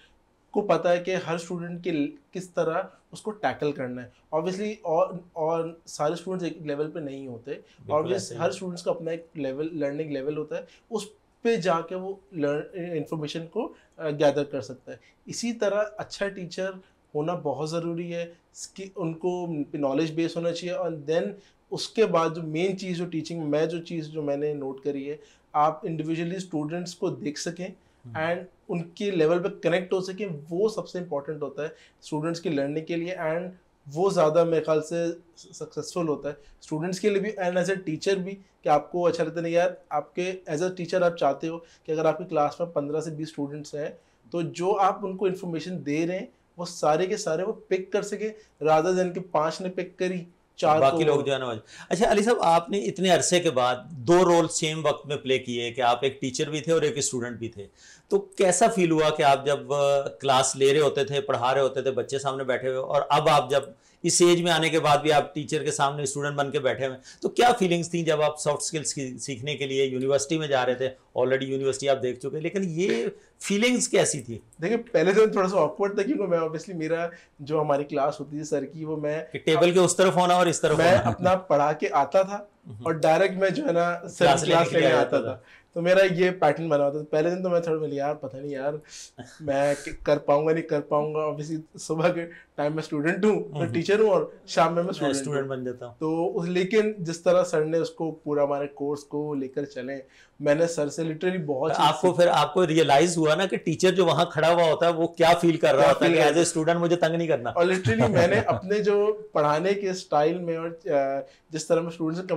को पता है कि हर स्टूडेंट के किस तरह उसको टैकल करना है। ऑब्वियसली और सारे स्टूडेंट्स एक लेवल पे नहीं होते, ऑब्वियसली हर स्टूडेंट्स का अपना एक लेवल, लर्निंग लेवल होता है, उस पे जाके वो इंफॉर्मेशन को गैदर कर सकता है। इसी तरह अच्छा टीचर होना बहुत ज़रूरी है कि उनको नॉलेज बेस होना चाहिए। और देन उसके बाद जो मेन चीज़ जो टीचिंग मैं जो चीज़ जो मैंने नोट करी है, आप इंडिविजुअली स्टूडेंट्स को देख सकें एंड उनके लेवल पे कनेक्ट हो सकें, वो सबसे इम्पोर्टेंट होता है स्टूडेंट्स की लर्निंग के लिए। एंड वो ज़्यादा मेरे ख्याल से सक्सेसफुल होता है स्टूडेंट्स के लिए भी एंड एज ए टीचर भी, कि आपको अच्छा लगता नहीं यार, आपके एज अ टीचर आप चाहते हो कि अगर आपकी क्लास में 15 से 20 स्टूडेंट्स हैं तो जो आप उनको इन्फॉर्मेशन दे रहे हैं वो सारे के सारे वो पिक कर सके, रादर देन कि 5 ने पिक करी, 4 बाकी लोग जो है ना। अच्छा अली साहब, आपने इतने अरसे के बाद 2 रोल सेम वक्त में प्ले किए कि आप एक टीचर भी थे और एक स्टूडेंट भी थे, तो कैसा फील हुआ कि आप जब क्लास ले रहे होते थे, पढ़ा रहे होते थे, बच्चे सामने बैठे हुए, और अब आप जब इस एज में आने के बाद भी आप टीचर के सामने स्टूडेंट बन के बैठे हुए, तो क्या फीलिंग्स थी जब आप सॉफ्ट स्किल्स सीखने के लिए यूनिवर्सिटी में जा रहे थे? ऑलरेडी यूनिवर्सिटी आप देख चुके, लेकिन ये फीलिंग्स कैसी थी? देखिए पहले तो थोड़ा सा ऑकवर्ड था क्योंकि मैं ऑब्वियसली मेरा जो हमारी क्लास होती थी सर की, वो मैं टेबल के उस तरफ होना और इस तरफ मैं होना। अपना पढ़ा के आता था और डायरेक्ट मैं जो है ना सर की क्लास लेने आता था, तो मेरा ये पैटर्न बना होता था। पहले दिन तो मैं थोड़ा मिली यार पता नहीं यार मैं कर पाऊंगा नहीं कर पाऊंगा, ऑब्वियसली सुबह के टाइम में स्टूडेंट हूँ, मैं टीचर हूँ और शाम में मैं स्टूडेंट बन जाता हूँ। तो लेकिन जिस तरह सर ने उसको पूरा हमारे कोर्स को लेकर चले, मैंने सर से लिटरली बहुत आपको रियलाइज हुआ ना कि टीचर जो वहां खड़ा हुआ होता है वो क्या फील कर रहा होता है कि एज ए स्टूडेंट मुझे तंग नहीं करना। और लिटरली मैंने अपने जो पढ़ाने के स्टाइल में और जिस तरह मैं स्टूडेंट से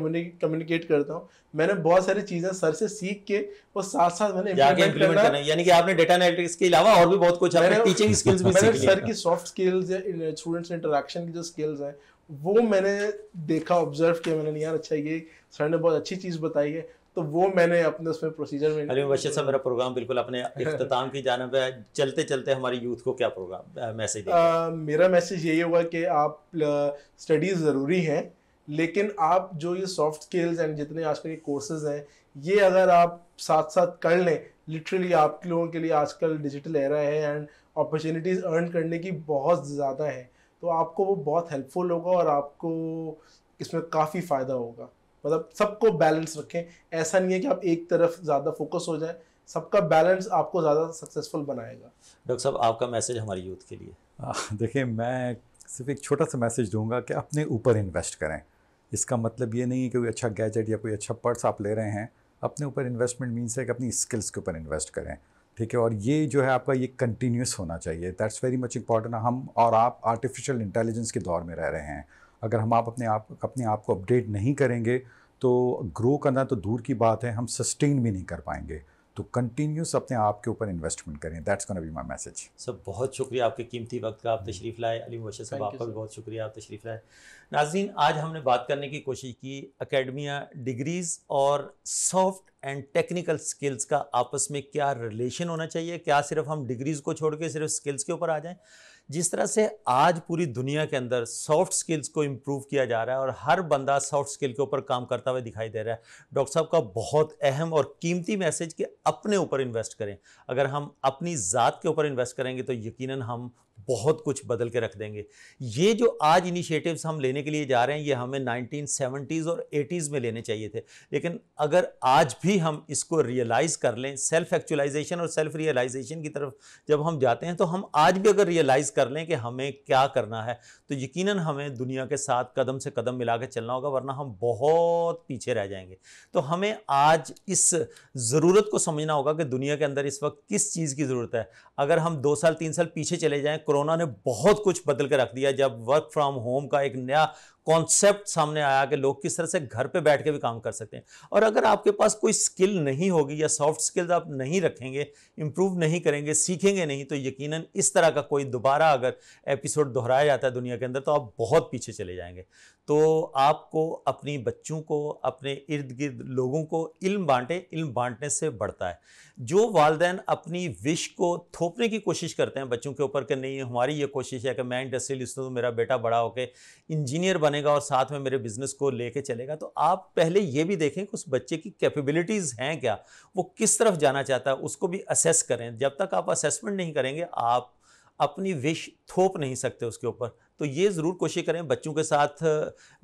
कम्युनिकेट करता हूँ, मैंने बहुत सारी चीजें सर से सीख के वो साथ साथ मैंने इम्प्लीमेंट करना, यानी कि आपने डेटा एनालिटिक्स के अलावा और भी बहुत कुछ आपने टीचिंग स्किल्स भी सीख लिया। सर की सॉफ्ट स्किल्स या स्टूडेंट्स इंटरेक्शन की जो स्किल्स हैं वो मैंने देखा, ऑब्जर्व किया, मैंने यार अच्छा ये सर ने बहुत अच्छी चीज बताई है, तो वो मैंने अपने उसमें प्रोसीजर में। अली मुबश्शिर साहब, मेरा प्रोग्राम बिल्कुल अपने इख्तिताम की जानिब है, चलते चलते हमारी यूथ को क्या प्रोग्राम मैसेज देंगे? मेरा मैसेज यही होगा कि आप स्टडीज ज़रूरी हैं, लेकिन आप जो ये सॉफ्ट स्किल्स एंड जितने आजकल के कोर्सेज हैं ये अगर आप साथ साथ कर लें, लिटरली आप लोगों के लिए आजकल डिजिटल एरा है एंड अपॉर्चुनिटीज़ अर्न करने की बहुत ज़्यादा है, तो आपको वो बहुत हेल्पफुल होगा और आपको इसमें काफ़ी फ़ायदा होगा। मतलब सबको बैलेंस रखें, ऐसा नहीं है कि आप एक तरफ ज़्यादा फोकस हो जाए, सबका बैलेंस आपको ज़्यादा सक्सेसफुल बनाएगा। डॉक्टर साहब, आपका मैसेज हमारी यूथ के लिए? देखिए, मैं सिर्फ एक छोटा सा मैसेज दूंगा कि अपने ऊपर इन्वेस्ट करें। इसका मतलब ये नहीं है कि कोई अच्छा गैजेट या कोई अच्छा पर्स आप ले रहे हैं, अपने ऊपर इन्वेस्टमेंट मीन्स है कि अपनी स्किल्स के ऊपर इन्वेस्ट करें, ठीक है। और ये जो है आपका ये कंटिन्यूस होना चाहिए, दैट्स वेरी मच इंपॉर्टेंट। हम और आप आर्टिफिशियल इंटेलिजेंस के दौर में रह रहे हैं, अगर हम आप अपने आप को अपडेट नहीं करेंगे तो ग्रो करना तो दूर की बात है, हम सस्टेन भी नहीं कर पाएंगे। तो कंटिन्यूस अपने आप के ऊपर इन्वेस्टमेंट करें, that's gonna be my message. Sir बहुत शुक्रिया आपके कीमती वक्त का, आप तशरीफ़ लाए। अली मुबश्शिर साहब, आपका भी बहुत शुक्रिया, आप तशरीफ़ लाए। नाज़रीन, आज हमने बात करने की कोशिश की एकेडमिया डिग्रीज़ और सॉफ्ट एंड टेक्निकल स्किल्स का आपस में क्या रिलेशन होना चाहिए, क्या सिर्फ हम डिग्रीज़ को छोड़ के सिर्फ स्किल्स के ऊपर आ जाएं। जिस तरह से आज पूरी दुनिया के अंदर सॉफ्ट स्किल्स को इम्प्रूव किया जा रहा है और हर बंदा सॉफ्ट स्किल के ऊपर काम करता हुआ दिखाई दे रहा है, डॉक्टर साहब का बहुत अहम और कीमती मैसेज कि अपने ऊपर इन्वेस्ट करें। अगर हम अपनी ज़ात के ऊपर इन्वेस्ट करेंगे तो यकीनन हम बहुत कुछ बदल के रख देंगे। ये जो आज इनिशिएटिव्स हम लेने के लिए जा रहे हैं, ये हमें 1970s और 80s में लेने चाहिए थे, लेकिन अगर आज भी हम इसको रियलाइज़ कर लें, सेल्फ एक्चुअलाइजेशन और सेल्फ रियलाइजेशन की तरफ जब हम जाते हैं, तो हम आज भी अगर रियलाइज़ कर लें कि हमें क्या करना है, तो यकीनन हमें दुनिया के साथ कदम से कदम मिला के चलना होगा, वरना हम बहुत पीछे रह जाएंगे। तो हमें आज इस ज़रूरत को समझना होगा कि दुनिया के अंदर इस वक्त किस चीज़ की ज़रूरत है। अगर हम 2 साल 3 साल पीछे चले जाएं, कोरोना ने बहुत कुछ बदल के रख दिया। जब वर्क फ्रॉम होम का एक नया कॉन्सेप्ट सामने आया कि लोग किस तरह से घर पे बैठ के भी काम कर सकते हैं, और अगर आपके पास कोई स्किल नहीं होगी या सॉफ्ट स्किल्स आप नहीं रखेंगे, इंप्रूव नहीं करेंगे, सीखेंगे नहीं, तो यकीनन इस तरह का कोई दोबारा अगर एपिसोड दोहराया जाता है दुनिया के अंदर तो आप बहुत पीछे चले जाएंगे। तो आपको अपनी बच्चों को, अपने इर्द गिर्द लोगों को इल्म बांटें, इल्म बांटने से बढ़ता है। जो वालिदैन अपनी विश को थोपने की कोशिश करते हैं बच्चों के ऊपर कि नहीं हमारी ये कोशिश है कि मैं इंडस्ट्रियलिस्ट हूँ, मेरा बेटा बड़ा होकर इंजीनियर बनेगा और साथ में मेरे बिजनेस को लेके चलेगा, तो आप पहले ये भी देखें कि उस बच्चे की कैपेबिलिटीज़ हैं क्या, वो किस तरफ जाना चाहता है, उसको भी असेस करें। जब तक आप असेसमेंट नहीं करेंगे, आप अपनी विश थोप नहीं सकते उसके ऊपर। तो ये ज़रूर कोशिश करें, बच्चों के साथ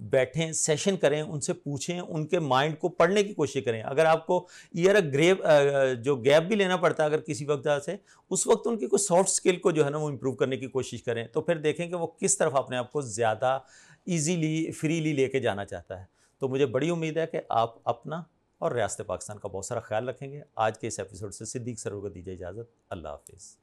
बैठें, सेशन करें, उनसे पूछें, उनके माइंड को पढ़ने की कोशिश करें। अगर आपको ईयर जो गैप भी लेना पड़ता है अगर किसी वजह से, उस वक्त उनकी कुछ सॉफ्ट स्किल को जो है ना वो इम्प्रूव करने की कोशिश करें, तो फिर देखें कि वो किस तरफ अपने आप को ज़्यादा ईजीली फ्रीली लेके जाना चाहता है। तो मुझे बड़ी उम्मीद है कि आप अपना और रियासत पाकिस्तान का बहुत सारा ख्याल रखेंगे। आज के इस एपिसोड से सिद्दीक सर को दीजिए इजाज़त। अल्लाह हाफिज़।